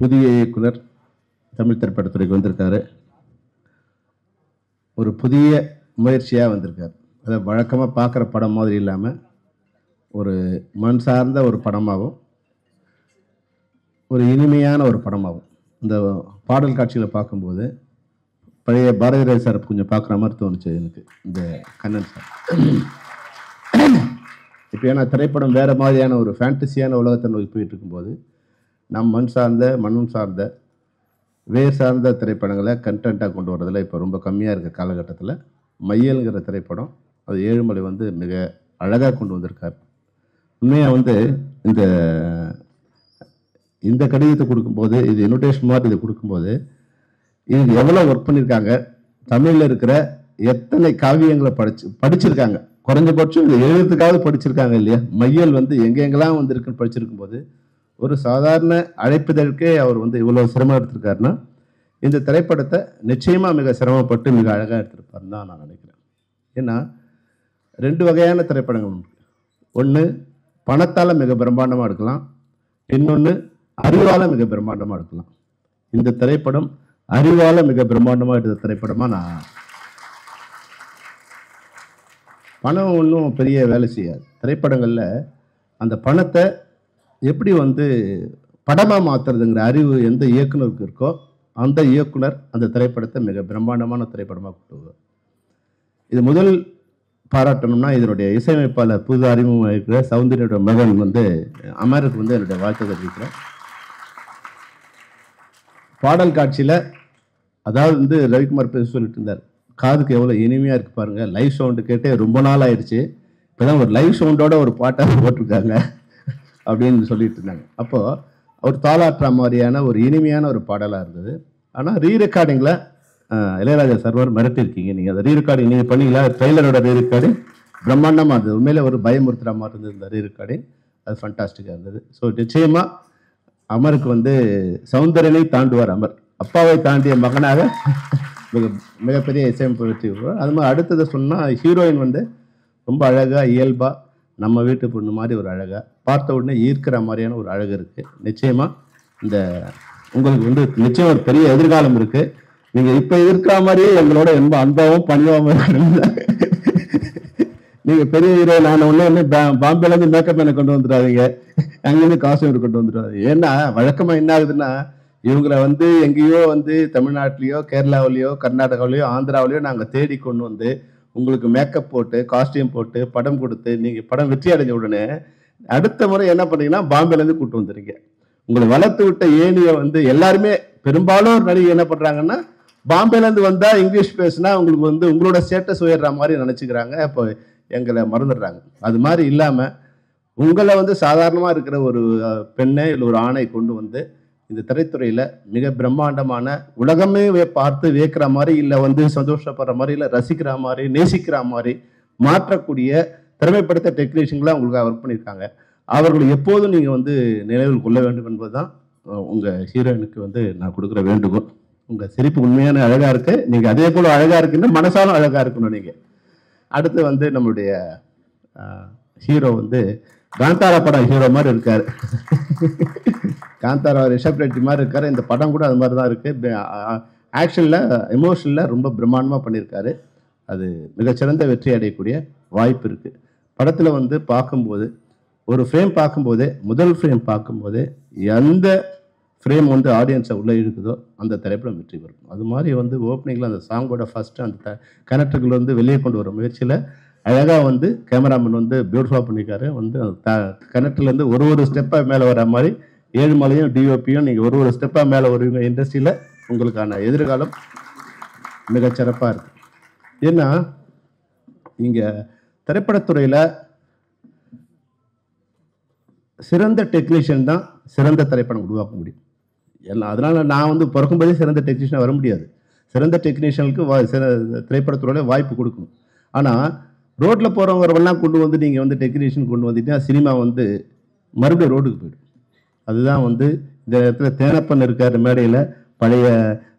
புதிய இயக்குனர் தமிழ் திரைப்படத்துறைக்கு வந்திருக்காரு. ஒரு புதிய முயற்சியாக வந்திருக்காரு. அதை வழக்கமாக பார்க்குற படம் மாதிரி இல்லாமல் ஒரு மண் சார்ந்த ஒரு படமாகவும் ஒரு இனிமையான ஒரு படமாகவும் இந்த பாடல் காட்சிகளை பார்க்கும்போது பழைய பாரதிராஜ் சார் கொஞ்சம் பார்க்குற மாதிரி தோணுச்சு எனக்கு. இந்த கண்ணன் சார் இப்போ ஏன்னா திரைப்படம் வேறு மாதிரியான ஒரு ஃபேண்டசியான உலகத்தை நோக்கி போயிட்டு இருக்கும்போது நம் மண் சார்ந்த மண்ணும் சார்ந்த வேர் சார்ந்த திரைப்படங்களை கண்டென்ட்டாக கொண்டு வரதில் இப்போ ரொம்ப கம்மியாக இருக்க காலகட்டத்தில் மையல்ங்கிற திரைப்படம் அது ஏழுமலை வந்து மிக அழகாக கொண்டு வந்திருக்கார். உண்மையாக வந்து இந்த கடிதத்தை கொடுக்கும்போது இது இன்விடேஷன் மாதிரி இதை கொடுக்கும்போது இது எவ்வளோ ஒர்க் பண்ணியிருக்காங்க, தமிழில் இருக்கிற எத்தனை காவியங்களை படிச்சிருக்காங்க, குறைஞ்சபட்சம் இது எழுதுறதுக்காவது படிச்சிருக்காங்க இல்லையா. மையல் வந்து எங்கெங்கெல்லாம் வந்திருக்குன்னு படிச்சிருக்கும் போது ஒரு சாதாரண அழைப்புதற்கே அவர் வந்து இவ்வளோ சிரமம் எடுத்திருக்காருன்னா இந்த திரைப்படத்தை நிச்சயமாக மிக சிரமப்பட்டு மிக அழகாக எடுத்திருப்பாருன்னு தான் நான் நினைக்கிறேன். ஏன்னா ரெண்டு வகையான திரைப்படங்கள் உண்டு. ஒன்று பணத்தால் மிக பிரம்மாண்டமாக எடுக்கலாம், இன்னொன்று அறிவால் மிக பிரம்மாண்டமாக எடுக்கலாம். இந்த திரைப்படம் அறிவால் மிக பிரம்மாண்டமாக எடுத்த திரைப்படமாக நான் பணம் ஒன்றும் பெரிய வேலை செய்யாது. திரைப்படங்களில் அந்த பணத்தை எப்படி வந்து படமாக மாற்றுறதுங்கிற அறிவு எந்த இயக்குனருக்கு இருக்கோ அந்த இயக்குனர் அந்த திரைப்படத்தை மிக பிரம்மாண்டமான திரைப்படமாக கொண்டு வருவார். இது முதல் பாராட்டணும்னா இதனுடைய இசையமைப்பாளர் புது அறிமுகம் இருக்கிற சௌந்தர்யோட மகன் வந்து அமருக்கு வந்து என்னுடைய வாழ்க்கை தெரிவிக்கிறேன். பாடல் காட்சியில் அதாவது வந்து ரவிக்குமார் பேச சொல்லிட்டு இருந்தார், காதுக்கு எவ்வளோ இனிமையாக இருக்குது பாருங்கள், லைவ் சவுண்டு கேட்டே ரொம்ப நாள் ஆயிடுச்சு, இப்போ தான் ஒரு லைவ் சவுண்டோட ஒரு பாட்டாக போட்டிருக்காங்க அப்படின்னு சொல்லிட்டு இருந்தாங்க. அப்போது ஒரு தாளாட்டுற மாதிரியான ஒரு இனிமையான ஒரு பாடலாக இருந்தது. ஆனால் ரீ ரெக்கார்டிங்கில் இளையராஜா சர்வர் மிரட்டிருக்கீங்க நீங்கள். அதை ரீ ரெக்கார்டிங் நீங்கள் பண்ணீங்களா? ட்ரெய்லரோட ரீ ரெக்கார்டிங் பிரம்மாண்டமாக இருந்தது. உண்மையிலே ஒரு பயமுறுத்துகிற மாதிரி இருந்தது இந்த ரீ ரெக்கார்டிங். அது ஃபண்டாஸ்டிக்காக இருந்தது. ஸோ நிச்சயமாக அமருக்கு வந்து சௌந்தரனை தாண்டுவார். அமர் அப்பாவை தாண்டிய மகனாக மிகப்பெரிய இசையமைப்பு வெற்றி வருவார். அது மாதிரி அடுத்ததை சொன்னால் ஹீரோயின் வந்து ரொம்ப அழகாக இயல்பாக நம்ம வீட்டு பொண்ணு மாதிரி ஒரு அழகாக பார்த்த உடனே ஈர்க்கிற மாதிரியான ஒரு அழகு இருக்குது. நிச்சயமாக இந்த உங்களுக்கு வந்து நிச்சயம் ஒரு பெரிய எதிர்காலம் இருக்குது. நீங்கள் இப்போ இருக்கிற மாதிரியே எங்களோட ரொம்ப அன்பாகவும் பணிவாகவும் இருக்கணும். நீங்கள் பெரிய ஹீரோ நான் ஒன்று பாம்பேலேருந்து மேக்கப் மேனை கொண்டு வந்துடாதீங்க, அங்கேருந்து காஸ்டியூம் கொண்டு வந்துடாதீங்க. ஏன்னா வழக்கமாக என்ன ஆகுதுன்னா இவங்களை வந்து எங்கேயோ வந்து தமிழ்நாட்டிலையோ கேரளாவிலையோ கர்நாடகாவிலையோ ஆந்திராவிலையோ நாங்கள் தேடி கொண்டு வந்து உங்களுக்கு மேக்கப் போட்டு காஸ்டியூம் போட்டு படம் கொடுத்து நீங்கள் படம் வெற்றி அடைஞ்ச உடனே அடுத்த முறை என்ன பண்ணீங்கன்னா பாம்பேலேருந்து கூப்பிட்டு வந்துடுறீங்க. உங்களை வளர்த்து விட்ட ஏனியை வந்து எல்லாருமே பெரும்பாலும் ஒரு நடிகை என்ன பண்ணுறாங்கன்னா பாம்பேலேருந்து வந்தால் இங்கிலீஷ் பேசுனா உங்களுக்கு வந்து உங்களோட ஸ்டேட்டஸ் உயர்ற மாதிரி நினச்சிக்கிறாங்க. அப்போ எங்களை மறந்துடுறாங்க. அது மாதிரி இல்லாமல் உங்களை வந்து சாதாரணமாக இருக்கிற ஒரு பெண்ணை இல்லை ஒரு ஆணை கொண்டு வந்து இந்த திரைத்துறையில் மிக பிரம்மாண்டமான உலகமே பார்த்து வியக்கிற மாதிரி இல்லை வந்து சந்தோஷப்படுற மாதிரி இல்லை ரசிக்கிற மாதிரி நேசிக்கிற மாதிரி மாற்றக்கூடிய திறமைப்படுத்த டெக்னீஷியன்களாக உங்களுக்கு ஒர்க் பண்ணியிருக்காங்க. அவர்களை எப்போதும் நீங்கள் வந்து நினைவில் கொள்ள வேண்டும் என்பது தான் உங்கள் ஹீரோயினுக்கு வந்து நான் கொடுக்குற வேண்டுகோள். உங்கள் சிரிப்பு உண்மையான அழகாக இருக்குது, நீங்கள் அதே போல் அழகாக இருக்குன்னு மனசாலும் அழகாக இருக்கணும். நீங்கள் அடுத்து வந்து நம்மளுடைய ஹீரோ வந்து காந்தாரா படம் ஹீரோ மாதிரி இருக்கார். காந்தாரா ரிஷப் ரெட்டி மாதிரி இருக்கார். இந்த படம் கூட அது மாதிரி தான் இருக்குது. ஆக்ஷனில் எமோஷனில் ரொம்ப பிரம்மாண்டமாக பண்ணியிருக்காரு. அது மிகச்சிறந்த வெற்றி அடையக்கூடிய வாய்ப்பு இருக்குது. படத்தில் வந்து பார்க்கும்போது ஒரு ஃப்ரேம் பார்க்கும்போதே முதல் ஃப்ரேம் பார்க்கும்போதே எந்த ஃப்ரேம் வந்து ஆடியன்ஸை உள்ளே இழுக்குதோ அந்த திரைப்படம் வெற்றி பெறும். அது மாதிரி வந்து ஓப்பனிங்கில் அந்த சாங்கோட ஃபஸ்ட்டு அந்த கனெக்டர்கள் வந்து வெளியே கொண்டு வர முயற்சியில் அழகாக வந்து கேமராமேன் வந்து பியூட்டிஃபுல்லாக பண்ணியிருக்காரு. வந்து கனெக்டர்லேருந்து ஒரு ஸ்டெப்பாக மேலே வர மாதிரி ஏழுமலையும் டிஓபியும் நீங்கள் ஒரு ஸ்டெப்பாக மேலே வருவீங்க. இண்டஸ்ட்ரியில் உங்களுக்கான எதிர்காலம் மிகச்சிறப்பாக இருக்குது. ஏன்னா இங்கே திரைப்படத்துறையில் சிறந்த டெக்னீஷியன் தான் சிறந்த திரைப்படம் உருவாக்க முடியும். எல்லாம் அதனால் நான் வந்து பிறக்கும்போதே சிறந்த டெக்னீஷியனாக வர முடியாது. சிறந்த டெக்னீஷியனுக்கு திரைப்படத்துறையில் வாய்ப்பு கொடுக்கணும். ஆனால் ரோட்டில் போகிறவங்கெல்லாம் கொண்டு வந்து நீங்கள் வந்து டெக்னீஷியன் கொண்டு வந்துட்டீங்கன்னா சினிமா வந்து மறுபடியும் ரோடுக்கு போயிடும். அதுதான் வந்து இந்த இடத்துல தேனப்பன் இருக்கார் மேடையில், பழைய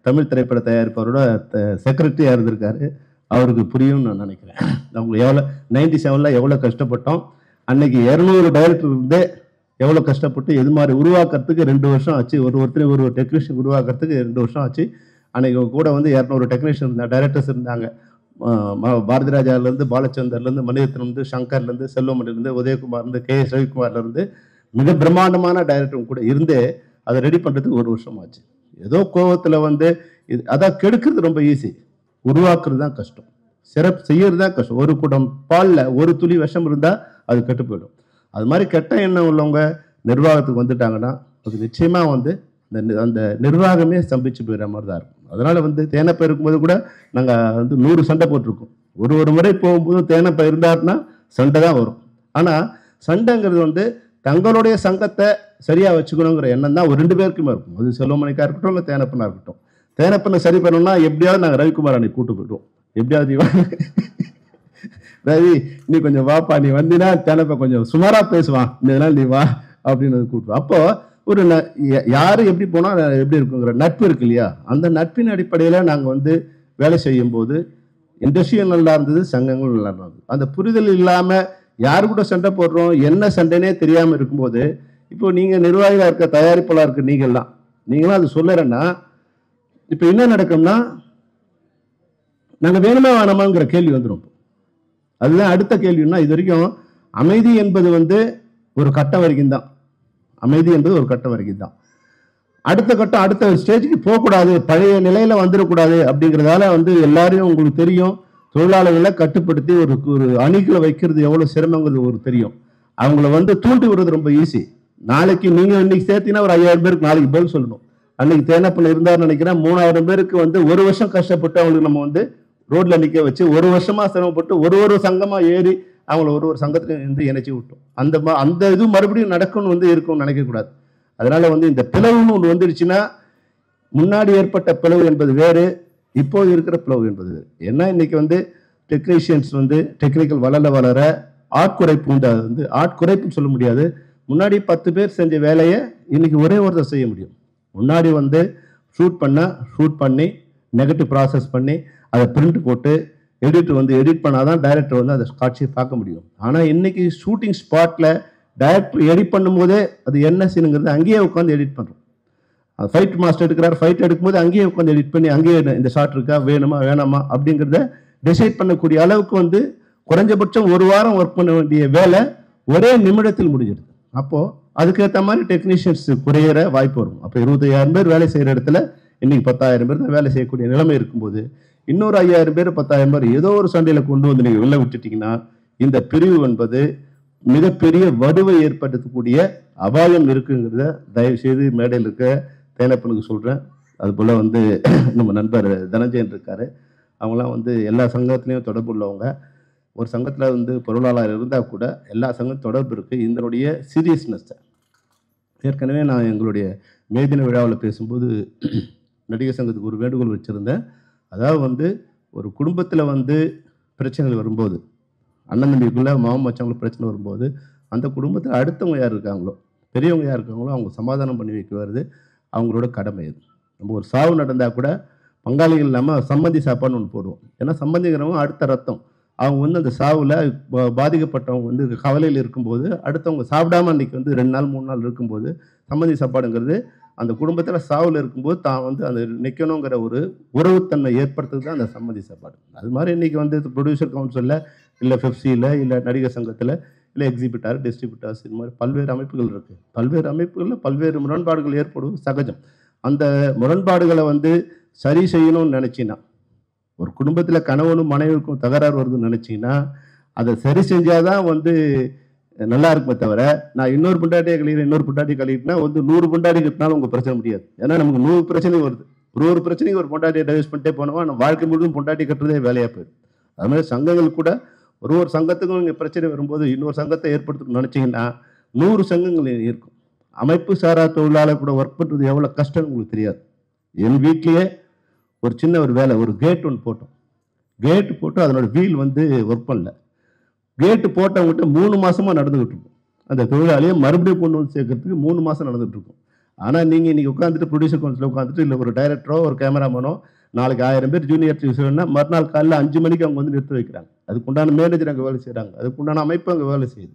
தமிழ் திரைப்பட தயாரிப்பவரோட செக்ரட்டரியாக இருந்திருக்காரு. அவருக்கு புரியும்னு நான் நினைக்கிறேன். அவங்க எவ்வளோ 97 எவ்வளோ கஷ்டப்பட்டோம். அன்னைக்கு 200 டைரக்டர் இருந்தே எவ்வளோ கஷ்டப்பட்டு எது மாதிரி உருவாக்குறதுக்கு 2 வருஷம் ஆச்சு. ஒருத்தரையும் ஒரு டெக்னீஷியன் உருவாக்குறதுக்கு 2 வருஷம் ஆச்சு. அன்னைக்கு கூட வந்து 200 டெக்னீஷியன் இருந்தாங்க, டைரக்டர்ஸ் இருந்தாங்க. பாரதி ராஜாலேருந்து, பாலச்சந்தர்லேருந்து, மணிரத்னம்லேருந்து, சங்கர்லேருந்து, செல்வமணிலேருந்து, உதயகுமார்லேருந்து, கே.எஸ். ரவிக்குமார்லேருந்து மிக பிரம்மாண்டமான டைரக்டர் கூட இருந்தே அதை ரெடி பண்ணுறதுக்கு 1 வருஷம் ஆச்சு. ஏதோ கோவத்தில் வந்து அதான் கெடுக்கிறது ரொம்ப ஈஸி, உருவாக்குறது தான் கஷ்டம், சிறப்பு செய்யறது தான் கஷ்டம். ஒரு குடம் பாலில் ஒரு துளி விஷம் இருந்தால் அது கெட்டு போயிடும். அது மாதிரி கெட்ட எண்ணம் உள்ளவங்க நிர்வாகத்துக்கு வந்துட்டாங்கன்னா அது நிச்சயமாக வந்து அந்த நிர்வாகமே ஸ்தம்பிச்சு போயிடுற மாதிரி தான் இருக்கும். அதனால வந்து தேனப்பை இருக்கும்போது கூட நாங்கள் வந்து 100 சண்டை போட்டிருக்கோம். ஒரு முறை போகும்போது தேனப்பை இருந்தாருன்னா சண்டை தான் வரும். ஆனால் சண்டைங்கிறது வந்து தங்களுடைய சங்கத்தை சரியாக வச்சுக்கணுங்கிற எண்ணம் தான் ஒரு 2 பேருக்குமே இருக்கும். அது செல்வமணிக்கா இருக்கட்டும், இல்லை தேனப்பனா இருக்கட்டும். தேனப்பனை சரி பண்ணணும்னா எப்படியாவது நாங்கள் ரவிக்குமார் அன்னைக்கு கூட்டு போயிடுவோம். எப்படியாவது ரவி நீ கொஞ்சம் வாப்பா, நீ வந்தினா தேனப்ப கொஞ்சம் சுமாராக பேசுவான், இதனால் நீ வா அப்படின்னு கூப்பிடுவோம். அப்போ ஒரு யாரு எப்படி போனால் எப்படி இருக்குங்கிற நட்பு இருக்கு இல்லையா, அந்த நட்பின் அடிப்படையில் நாங்கள் வந்து வேலை செய்யும் போது இண்டஸ்ட்ரியும் நல்லா இருந்தது, சங்கங்களும் நல்லா இருந்தது. அந்த புரிதல் இல்லாமல் யாரு கூட சண்டை போடுறோம், என்ன சண்டைனே தெரியாமல் இருக்கும்போது, இப்போ நீங்கள் நிர்வாகிகளாக இருக்க, தயாரிப்பாளர் இருக்க நீங்களாம் அது சொல்லறேன்னா இப்போ என்ன நடக்கும்னா நாங்கள் வேணுமா வேணாமாங்கிற கேள்வி வந்துடும். அதுதான் அடுத்த கேள்வின்னா, இது வரைக்கும் அமைதி என்பது வந்து ஒரு கட்டம் வரைக்கும் தான். அமைதி என்பது ஒரு கட்டம் வரைக்கும் தான். அடுத்த கட்டம் அடுத்த ஸ்டேஜுக்கு போகக்கூடாது, பழைய நிலையில வந்துடக்கூடாது அப்படிங்கிறதால வந்து எல்லாரையும் உங்களுக்கு தெரியும், தொழிலாளர்களை கட்டுப்படுத்தி ஒரு அணிகளை வைக்கிறது எவ்வளவு சிரமங்கிறது ஒரு தெரியும். அவங்கள வந்து தூண்டி விடுறது ரொம்ப ஈஸி. நாளைக்கு நீங்க இன்னைக்கு சேர்த்தீங்கன்னா ஒரு 5000 பேருக்கு நாளைக்கு பதில் சொல்லணும். அன்னைக்கு தேனப்பன் இருந்தாருன்னு நினைக்கிறேன், 3000 பேருக்கு வந்து ஒரு வருஷம் கஷ்டப்பட்டு அவங்களுக்கு நம்ம வந்து ரோட்ல நிக்க வச்சு 1 வருஷமா சிரமப்பட்டு ஒரு சங்கமா ஏறி அவங்கள ஒரு சங்கத்துல இருந்து இணைச்சி விட்டோம். அந்த இது மறுபடியும் நடக்கும்னு வந்து இருக்கும்னு நினைக்க கூடாது. அதனால வந்து இந்த பிளவுன்னு ஒன்று வந்துடுச்சுன்னா, முன்னாடி ஏற்பட்ட பிளவு என்பது வேறு, இப்போது இருக்கிற பிளவு என்பது வேறு. ஏன்னா இன்னைக்கு வந்து டெக்னீஷியன்ஸ் வந்து டெக்னிக்கல் வளர ஆட்குறைப்பு உண்டு. அது வந்து ஆட்குறைப்புன்னு சொல்ல முடியாது. முன்னாடி 10 பேர் செஞ்ச வேலையை இன்னைக்கு ஒரே ஒருத்தர் செய்ய முடியும். முன்னாடி வந்து ஷூட் பண்ணி நெகட்டிவ் ப்ராசஸ் பண்ணி அதை பிரிண்ட் போட்டு எடிட் பண்ணாதான் டைரக்டர் வந்து அதை காட்சியை பார்க்க முடியும். ஆனால் இன்னைக்கு ஷூட்டிங் ஸ்பாட்ல டைரக்டர் எடிட் பண்ணும்போதே அது என்ன சீனுங்கிறது அங்கேயே உட்காந்து எடிட் பண்ணுறோம். ஃபைட் மாஸ்டர் எடுக்கிறார், ஃபைட் எடுக்கும்போது அங்கேயே உட்காந்து எடிட் பண்ணி அங்கேயே இந்த ஷாட் இருக்கா, வேணுமா வேணாமா அப்படிங்கிறத டிசைட் பண்ணக்கூடிய அளவுக்கு வந்து குறைஞ்சபட்சம் 1 வாரம் ஒர்க் பண்ண வேண்டிய வேலை ஒரே நிமிடத்தில் முடிஞ்சிடுது. அப்போ அதுக்கேற்ற மாதிரி டெக்னீஷியன்ஸ் குறையிற வாய்ப்பு வரும். அப்போ 25000 பேர் வேலை செய்யற இடத்துல இன்னைக்கு 10000 பேர் தான் வேலை செய்யக்கூடிய நிலைமை இருக்கும்போது, இன்னொரு 5000 பேர் 10000 பேர் ஏதோ ஒரு சண்டையில கொண்டு வந்து நீங்க வெளில விட்டுட்டீங்கன்னா, இந்த பிரிவு என்பது மிகப்பெரிய வடுவை ஏற்படுத்தக்கூடிய அபாயம் இருக்குங்கிறத தயவு செய்து மேடையில் இருக்க தேனப்பனுக்கு சொல்றேன். அது போல வந்து நம்ம நண்பர் தனஞ்சயன் இருக்காரு, அவங்களாம் வந்து எல்லா சங்கத்திலையும் தொடர்பு உள்ளவங்க. ஒரு சங்கத்தில் வந்து பொருளாளர் இருந்தால் கூட எல்லா சங்கமும் தொடர்பு இருக்கு. இதனுடைய சீரியஸ்னஸ் ஏற்கனவே நான் எங்களுடைய மேதின விழாவில் பேசும்போது நடிகர் சங்கத்துக்கு ஒரு வேண்டுகோள் வச்சிருந்தேன். அதாவது வந்து ஒரு குடும்பத்தில் வந்து பிரச்சனைகள் வரும்போது, அண்ணன் தம்பிக்குள்ள மாமன் மச்சவங்களுக்கு பிரச்சனை வரும்போது, அந்த குடும்பத்தில் அடுத்தவங்க யார் இருக்காங்களோ, பெரியவங்க யார் இருக்காங்களோ அவங்க சமாதானம் பண்ணி வைக்க வருது அவங்களோட கடமை. அது நம்ம ஒரு சாவு நடந்தால் கூட பங்காளிகள் இல்லாமல் சம்மந்தி சாப்பாடுன்னு ஒன்று போடுவோம். ஏன்னா சம்மந்திங்கிறவங்க அடுத்த ரத்தம். அவங்க வந்து அந்த சாவில் பாதிக்கப்பட்டவங்க வந்து கவலையில் இருக்கும்போது, அடுத்தவங்க சாப்பிடாம அன்றைக்கி வந்து 2 நாள் 3 நாள் இருக்கும்போது சம்மந்தி சாப்பாடுங்கிறது அந்த குடும்பத்தில் சாவில் இருக்கும்போது தான் வந்து அந்த நிற்கணுங்கிற ஒரு உறவுத்தன்மை ஏற்படுத்துறது தான் அந்த சம்மந்தி சாப்பாடு. அது மாதிரி இன்றைக்கி வந்து ப்ரொடியூசர் கவுன்சிலில், இல்லை பெப்சியில், இல்லை நடிகர் சங்கத்தில், இல்லை எக்ஸிபிட்டார், டிஸ்ட்ரிபியூட்டர்ஸ், இது மாதிரி பல்வேறு அமைப்புகள் இருக்குது. பல்வேறு அமைப்புகளில் பல்வேறு முரண்பாடுகள் ஏற்படுவது சகஜம். அந்த முரண்பாடுகளை வந்து சரி செய்யணும்னு நினச்சின்னா, ஒரு குடும்பத்தில் கணவனும் மனைவிக்கும் தகராறு வருதுன்னு நினச்சிங்கன்னா, அதை சரி செஞ்சாதான் வந்து நல்லா இருக்குமே தவிர, நான் இன்னொரு பொண்டாட்டியை கழிக்கிட்டேன்னா வந்து 100 பொண்டாட்டி கட்டினாலும் உங்கள் பிரச்சனை முடியாது. ஏன்னா நமக்கு 100 பிரச்சனை வருது. ஒரு பிரச்சனைக்கு ஒரு பொண்டாட்டியை டைவர்ஸ் பண்ணிட்டே போனோமா நம்ம வாழ்க்கை முழுவதும் பொண்டாட்டி கட்டுறதே வேலையாக போயிடும். அது மாதிரி சங்கங்கள் கூட ஒரு சங்கத்துக்கும் இங்கே பிரச்சனை வரும்போது இன்னொரு சங்கத்தை ஏற்படுத்தணும்னு நினச்சிங்கன்னா 100 சங்கங்கள் இருக்கும். அமைப்பு சாரா தொழிலாளர் கூட ஒர்க் பண்ணுறது எவ்வளோ கஷ்டம்னு உங்களுக்கு தெரியாது. என் வீட்லேயே ஒரு சின்ன ஒரு வேலை, ஒரு கேட் ஒன்று போட்டோம். கேட்டு போட்டு அதனோட வீல் வந்து ஒர்க் பண்ணல. கேட்டு போட்டவங்ககிட்ட 3 மாசமா நடந்துகிட்டு இருக்கும். அந்த தொழிலாளியை மறுபடியும் கொண்டு வந்து சேர்க்கறதுக்கு 3 மாசம் நடந்துட்டு இருக்கும். ஆனால் நீங்கள் இன்னைக்கு உட்காந்துட்டு ப்ரொடியூசர் கவுன்சில் உட்காந்துட்டு, இல்லை ஒரு டைரக்டரோ ஒரு கேமராமேனோ நாளைக்கு 1000 பேர் ஜூனியர் டிவிஷன்னா மறுநாள் காலையில் 5 மணிக்கு அவங்க வந்து நிறுத்தி வைக்கிறாங்க. அதுக்குண்டான மேனேஜர் அங்கே வேலை செய்கிறாங்க, அதுக்குண்டான அமைப்பு அங்கே வேலை செய்யுது.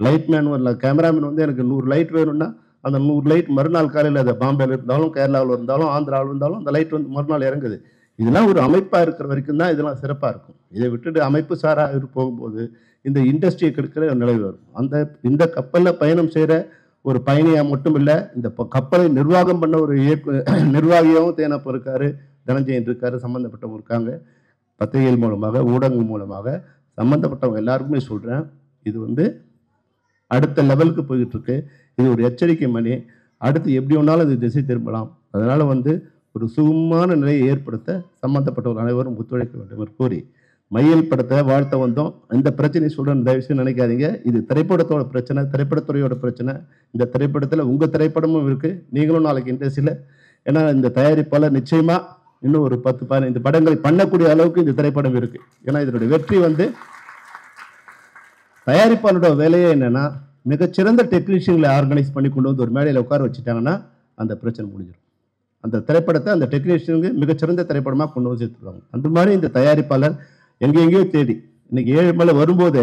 லைட்மேன் வரல, கேமராமேன் வந்து எனக்கு 100 லைட் வேணும்னா அந்த 100 லைட் மறுநாள் காலையில் அது பாம்பேல இருந்தாலும் கேரளாவில் இருந்தாலும் ஆந்திராவில் இருந்தாலும் அந்த லைட் வந்து மறுநாள் இறங்குது. இதெல்லாம் ஒரு அமைப்பாக இருக்கிற வரைக்கும் தான் இதெல்லாம் சிறப்பாக இருக்கும். இதை விட்டுட்டு அமைப்பு சாராக போகும்போது இந்த இண்டஸ்ட்ரியை கெடுக்கிற நிலை வரும். இந்த கப்பலில் பயணம் செய்கிற ஒரு பயணியாக மட்டும் இல்லை, இந்த கப்பலை நிர்வாகம் பண்ண ஒரு நிர்வாகியாகவும் தேனப்ப இருக்காரு, தனஞ்சயன் இருக்காரு, சம்மந்தப்பட்டவங்க இருக்காங்க. பத்திரிகைகள் மூலமாக, ஊடகங்கள் மூலமாக சம்மந்தப்பட்டவங்க எல்லாருக்குமே சொல்கிறேன், இது வந்து அடுத்த லெவலுக்கு போய்கிட்டு இருக்கு. இது ஒரு எச்சரிக்கை மணி. அடுத்து எப்படி வேணாலும் இது திசை திரும்பலாம். அதனால் வந்து ஒரு சுகமான நிலையை ஏற்படுத்த சம்மந்தப்பட்டவர்கள் அனைவரும் ஒத்துழைக்க வேண்டும் என்று கூறி, மையல் படத்தை வாழ்த்த வந்தோம். இந்த பிரச்சனை சொல்கிறேன், தயவுசெய்து நினைக்காதீங்க. இது திரைப்படத்தோட பிரச்சனை, திரைப்படத்துறையோட பிரச்சனை. இந்த திரைப்படத்தில் உங்கள் திரைப்படமும் இருக்குது. நீங்களும் நாளைக்கு இண்டஸ்ட்ரியில், ஏன்னா இந்த தயாரிப்பாளர் நிச்சயமாக இன்னும் ஒரு 10-15 படங்களை பண்ணக்கூடிய அளவுக்கு இந்த திரைப்படம் இருக்குது. ஏன்னா இதனுடைய வெற்றி வந்து தயாரிப்பாளரோட வேலையே என்னென்னா, மிகச்சிறந்த டெக்னீஷியன்களை ஆர்கனைஸ் பண்ணி கொண்டு வந்து ஒரு மேடையில் உட்கார வச்சுட்டாங்கன்னா அந்த பிரச்சனை முடிஞ்சிடும். அந்த திரைப்படத்தை அந்த டெக்னீஷியனுக்கு மிகச்சிறந்த திரைப்படமாக கொண்டு வந்து சேர்த்துருவாங்க. அந்த மாதிரி இந்த தயாரிப்பாளர் எங்கெங்கேயோ தேடி இன்னைக்கு ஏழுமலை வரும்போது,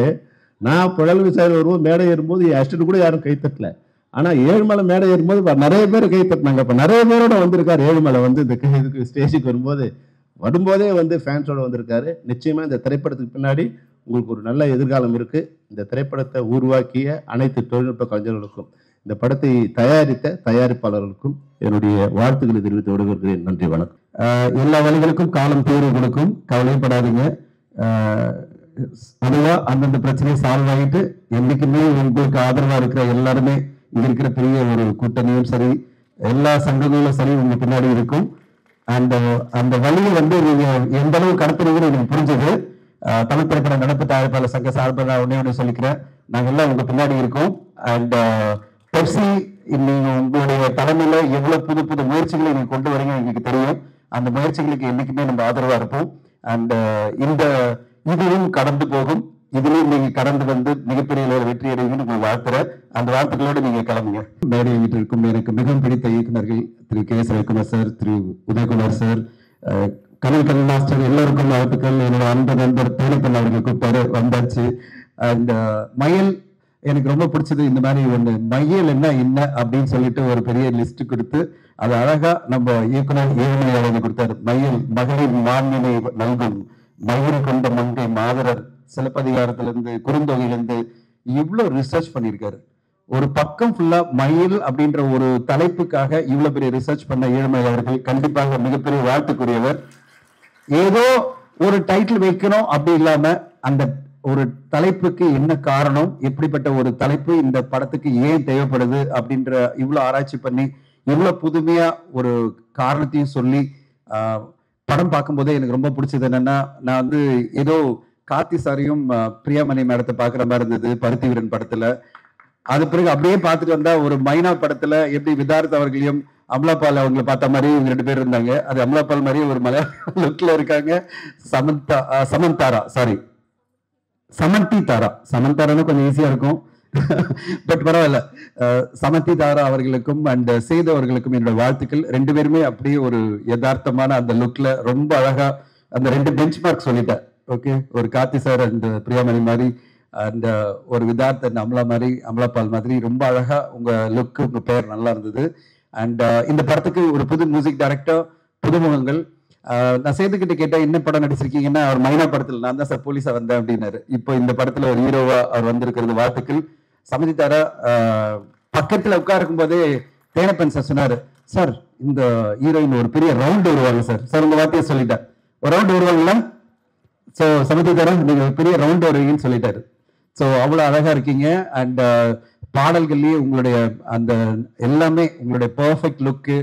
நான் புழல் விசாரணை வரும்போது மேடை ஏறும்போது அசிஸ்டன்ட் கூட யாரும் கைத்தட்டல. ஆனால் ஏழுமலை மேடை ஏறும்போது நிறைய பேர் கைத்தட்டினாங்க. இப்போ நிறைய பேரோட வந்திருக்காரு ஏழுமலை வந்து இதுக்கு ஸ்டேஜுக்கு வரும்போதே வந்து ஃபேன்ஸோட வந்திருக்காரு. நிச்சயமாக இந்த திரைப்படத்துக்கு பின்னாடி உங்களுக்கு ஒரு நல்ல எதிர்காலம் இருக்குது. இந்த திரைப்படத்தை உருவாக்கிய அனைத்து தொழில்நுட்ப கலைஞர்களுக்கும், இந்த படத்தை தயாரித்த தயாரிப்பாளர்களுக்கும் என்னுடைய வாழ்த்துக்களை தெரிவித்து விடுகிறேன். நன்றி, வணக்கம். எல்லா வழிகளுக்கும் காலம் தேர்வு கொடுக்கும், கவலைப்படாதீங்க. அதுவா அந்தந்த பிரச்சனையை சால்வ் ஆகிட்டு என்னைக்குமே உங்களுக்கு ஆதரவா இருக்கிற எல்லாருமே இங்க இருக்கிற பெரிய ஒரு கூட்டணியும் சரி, எல்லா சங்கங்களும் சரி உங்க பின்னாடி இருக்கும். அந்த வழியை வந்து நீங்க எந்த அளவு கடத்துறீங்கன்னு எனக்கு புரிஞ்சது. தமிழ் திரைப்பட நடப்பு தயாரிப்பாளர் சங்க சார்பில் நான் ஒன்னே சொல்லிக்கிறேன், நாங்க எல்லாம் உங்க பின்னாடி இருக்கோம். அண்ட் பெப்சி நீங்க உங்களுடைய தலைமையில எவ்வளவு புது புது முயற்சிகளை நீங்க கொண்டு வரீங்க எங்களுக்கு தெரியும். அந்த முயற்சிகளுக்கு என்னைக்குமே நம்ம ஆதரவா இருப்போம். அண்ட் இதுவும் கடந்து போகும். இதுலயும் நீங்க கடந்து வந்து மிகப்பெரிய வெற்றி அடைவீங்கன்னு உங்களுக்கு வாழ்த்துறேன். அந்த வாழ்த்துக்களோடு நீங்க கிளம்புங்க. மேடையை வீட்டிற்கும் எனக்கு மிகவும் பிடித்த இயக்குநர்கள் திரு கே ரவிக்குமார் சார், திரு உதயகுமார் சார், கனல் மாஸ்டர், எல்லாருக்கும் வாழ்த்துக்கள். என்னோட அன்பு நண்பர் தேனப்பன் அவர்கள் கூப்பிட்டாரு, வந்தாச்சு. அண்ட் மயில் எனக்கு ரொம்ப பிடிச்சது. இந்த மாதிரி ஒன்று மையல் என்ன அப்படின்னு சொல்லிட்டு ஒரு பெரிய லிஸ்ட் கொடுத்து அது அழகா நம்ம இயக்குனர் ஏழுமலை கொடுத்தாரு. மையல் மகளிர் மாண்பினை நல்கும், மயில் கொண்ட மங்கை மாதரர், சிலப்பதிகாரத்திலிருந்து குறுந்தொகையிலிருந்து இவ்வளவு ரிசர்ச் பண்ணியிருக்காரு. ஒரு பக்கம் ஃபுல்லா மயில் அப்படின்ற ஒரு தலைப்புக்காக இவ்வளவு பெரிய ரிசர்ச் பண்ண ஏழுமலை அவர்கள் கண்டிப்பாக மிகப்பெரிய வாழ்த்துக்குரியவர். ஏதோ ஒரு டைட்டில் வைக்கணும் அப்படி இல்லாம அந்த ஒரு தலைப்புக்கு என்ன காரணம், எப்படிப்பட்ட ஒரு தலைப்பு இந்த படத்துக்கு ஏன் தேவைப்படுது அப்படின்ற இவ்வளவு ஆராய்ச்சி பண்ணி இவ்வளவு புதுமையா ஒரு காரணத்தையும் சொல்லி படம் பார்க்கும்போதே எனக்கு ரொம்ப பிடிச்சது என்னன்னா, நான் வந்து ஏதோ கார்த்தி சாரையும் பிரியாமணி மேடத்தை பாக்குற மாதிரி இருந்தது பருத்தி வீரன் படத்துல. அது பிறகு அப்படியே பார்த்துட்டு வந்தா ஒரு மைனா படத்துல எப்படி விதார்த் அவர்களையும் அமலாபால் அவங்களை பார்த்த மாதிரி இவங்க 2 பேர் இருந்தாங்க. அது அமலாபால் மாதிரியே ஒரு மலையாள லுக்ல இருக்காங்க. சமந்தி தாரா கொஞ்சம் ஈஸியா இருக்கும், பட் பரவாயில்ல. சமந்தி தாரா அவர்களுக்கும் அண்ட் சேது அவர்களுக்கும் என்னோட வாழ்த்துக்கள். 2 பேருமே அப்படியே ஒரு யதார்த்தமான அந்த லுக்ல ரொம்ப அழகா அந்த 2 பெஞ்ச் மார்க் சொல்லிட்டேன். ஓகே, ஒரு கார்த்தி சார் அண்ட் பிரியாமணி மாதிரி அண்ட் ஒரு விதார்த் அண்ட் அமலாபால் மாதிரி ரொம்ப அழகா உங்க லுக், உங்க பேர் நல்லா இருந்தது. அண்ட் இந்த படத்துக்கு ஒரு புது மியூசிக் டைரக்டர், புதுமுகங்கள். நான் சேதுக்கிட்ட கேட்டேன் என்ன படம் நடிச்சிருக்கீங்கன்னா, அவர் மைனா படத்துல நான் தான் சார் போலீஸா வந்தேன் அப்படின்னாரு. இப்போ இந்த படத்துல ஒரு ஹீரோவா அவர் வந்திருக்கிறது வாழ்த்துக்கள். சமதித்தாரா பக்கத்துல உட்காருக்கும் போதே தேனப்பன் சார் சொன்னாரு, சார் இந்த ஹீரோயின் ஒரு பெரிய ரவுண்ட் வருவாங்க சார் உங்க வார்த்தையை சொல்லிட்டேன், ஒரு ரவுண்ட் வருவாங்களா? ஸோ சமதித்தாரா நீங்க பெரிய ரவுண்ட் வருவீங்கன்னு சொல்லிட்டாரு. ஸோ அவ்வளோ அழகா இருக்கீங்க. அண்ட் பாடல்கள்லயே உங்களுடைய அந்த எல்லாமே உங்களுடைய பர்ஃபெக்ட் லுக்கு,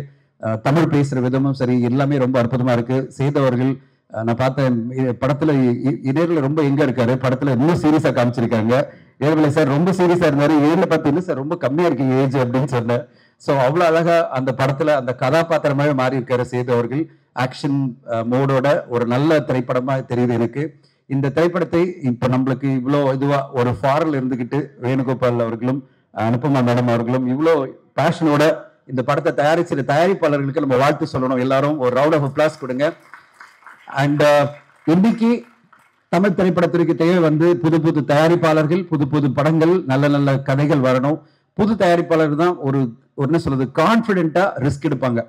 தமிழ் பேசுற விதமும் சரி எல்லாமே ரொம்ப அற்புதமா இருக்கு. சேதவர்கள் நான் பார்த்தேன் படத்துல நேரில் ரொம்ப எங்க இருக்காரு, படத்துல இன்னும் சீரியஸா காமிச்சிருக்காங்க. ஏழுமலை சார் ரொம்ப சீரியஸா இருந்தாரு, நேரில் பார்த்தீங்கன்னா சார் ரொம்ப கம்மியா இருக்கு ஏஜ் அப்படின்னு சொன்னேன். ஸோ அவ்வளோ அழகா அந்த படத்துல அந்த கதாபாத்திரமாவே மாறி இருக்காரு சேதவர்கள். ஆக்ஷன் மோடோட ஒரு நல்ல திரைப்படமா தெரியுது எனக்கு. இந்த திரைப்படத்தை இப்ப நம்மளுக்கு இவ்வளோ இதுவா ஒரு ஃபாரில் இருந்துகிட்டு வேணுகோபால் அவர்களும் அனுபமா மேடம் அவர்களும் இவ்வளோ பேஷனோட இந்த படத்தை தயாரிச்ச தயாரிப்பாளர்களுக்கு நம்ம வாழ்த்து சொல்லணும். எல்லாரும் ஒரு ரவுண்ட் ஆஃப் அப்ளாஸ் கொடுங்க. அண்ட் இன்னைக்கு தமிழ் திரைப்படத்திற்கு தேவை வந்து புது புது தயாரிப்பாளர்கள், புது புது படங்கள், நல்ல நல்ல கதைகள் வரணும். புது தயாரிப்பாளர் தான் ஒரு என்ன சொல்றது, கான்ஃபிடென்ட்டா ரிஸ்க் எடுப்பாங்க.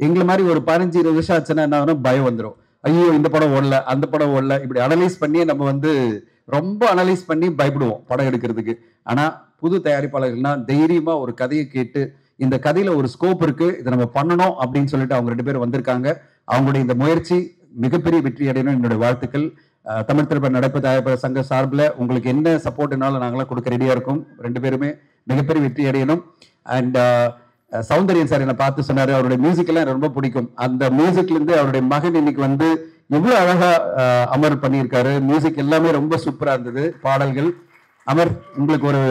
எங்களை மாதிரி ஒரு 15-20 வருஷம் ஆச்சுன்னா என்ன ஆகும், பயம் வந்துடும். ஐயோ இந்த படம் ஓடல, அந்த படம் ஓடல, இப்படி அனலைஸ் பண்ணி நம்ம வந்து ரொம்ப அனலைஸ் பண்ணி பயப்படுவோம் படம் எடுக்கிறதுக்கு. ஆனா புது தயாரிப்பாளர்கள்னா தைரியமா ஒரு கதையை கேட்டு, இந்த கதையில ஒரு ஸ்கோப் இருக்கு, இதை நம்ம பண்ணணும் அப்படின்னு சொல்லிட்டு அவங்க 2 பேரும் வந்திருக்காங்க. அவங்களுடைய இந்த முயற்சி மிகப்பெரிய வெற்றி அடையணும். என்னுடைய வாழ்த்துக்கள். தமிழ் திரைப்பட நடப்பு தயாரிப்பாளர் சங்க சார்பில் உங்களுக்கு என்ன சப்போர்ட்னாலும் நாங்களாம் கொடுக்க ரெடியா இருக்கோம். 2 பேருமே மிகப்பெரிய வெற்றி அடையணும். அண்ட் சௌந்தர்யன் சார் என்னை பார்த்து சொன்னாரு, அவருடைய மியூசிக் எல்லாம் ரொம்ப பிடிக்கும். அந்த மியூசிக்ல இருந்து அவருடைய மகன் இன்னைக்கு வந்து எவ்வளவு அழகா அமர் பண்ணியிருக்காரு. மியூசிக் எல்லாமே ரொம்ப சூப்பரா இருந்தது. பாடல்கள். அமர், உங்களுக்கு ஒரு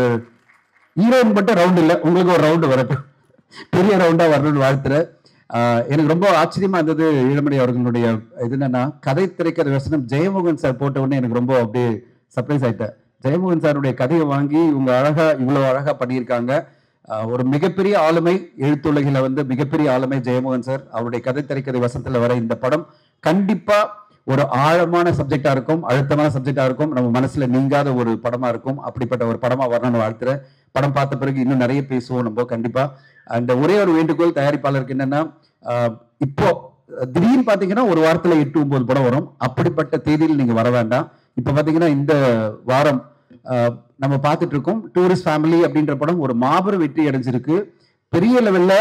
ஹீரோயின் மட்டும் ரவுண்ட் இல்லை, உங்களுக்கு ஒரு ரவுண்டு வரட்டும், பெரிய ரவுண்டா வரணும்னு வாழ்த்துறேன். எனக்கு ரொம்ப ஆச்சரியமா இருந்தது ஈழமணி அவர்களுடைய இது என்னன்னா, கதை திரைக்கதை வசனம் ஜெயமோகன் சார் போட்ட உடனே எனக்கு ரொம்ப அப்படியே சர்ப்ரைஸ் ஆயிட்டேன். ஜெயமோகன் சாருடைய கதையை வாங்கி இவங்க இவ்வளவு அழகா பண்ணியிருக்காங்க. ஒரு மிகப்பெரிய ஆளுமை, எழுத்துலகில வந்து மிகப்பெரிய ஆளுமை ஜெயமோகன் சார். அவருடைய கதை திரைக்கதை வசனத்துல வர இந்த படம் கண்டிப்பா ஒரு ஆழமான சப்ஜெக்டா இருக்கும், அழுத்தமான சப்ஜெக்டா இருக்கும், நம்ம மனசுல நீங்காத ஒரு படமா இருக்கும். அப்படிப்பட்ட ஒரு படமா வரணும்னு வாழ்த்துறேன். படம் பார்த்த பிறகு இன்னும் நிறைய பேசுவோம் நம்ம கண்டிப்பா. அந்த ஒரே ஒரு வேண்டுகோள் தயாரிப்பாளருக்கு என்னன்னா, இப்போ திடீர்னு பாத்தீங்கன்னா ஒரு வாரத்துல 8-9 படம் வரும். அப்படிப்பட்ட தேதியில் நீங்க வர வேண்டாம். இப்ப பாத்தீங்கன்னா இந்த வாரம் நம்ம பார்த்துட்டு இருக்கோம் டூரிஸ்ட் ஃபேமிலி அப்படின்ற படம் ஒரு மாபெரும் வெற்றி அடைஞ்சிருக்கு. பெரிய லெவல்ல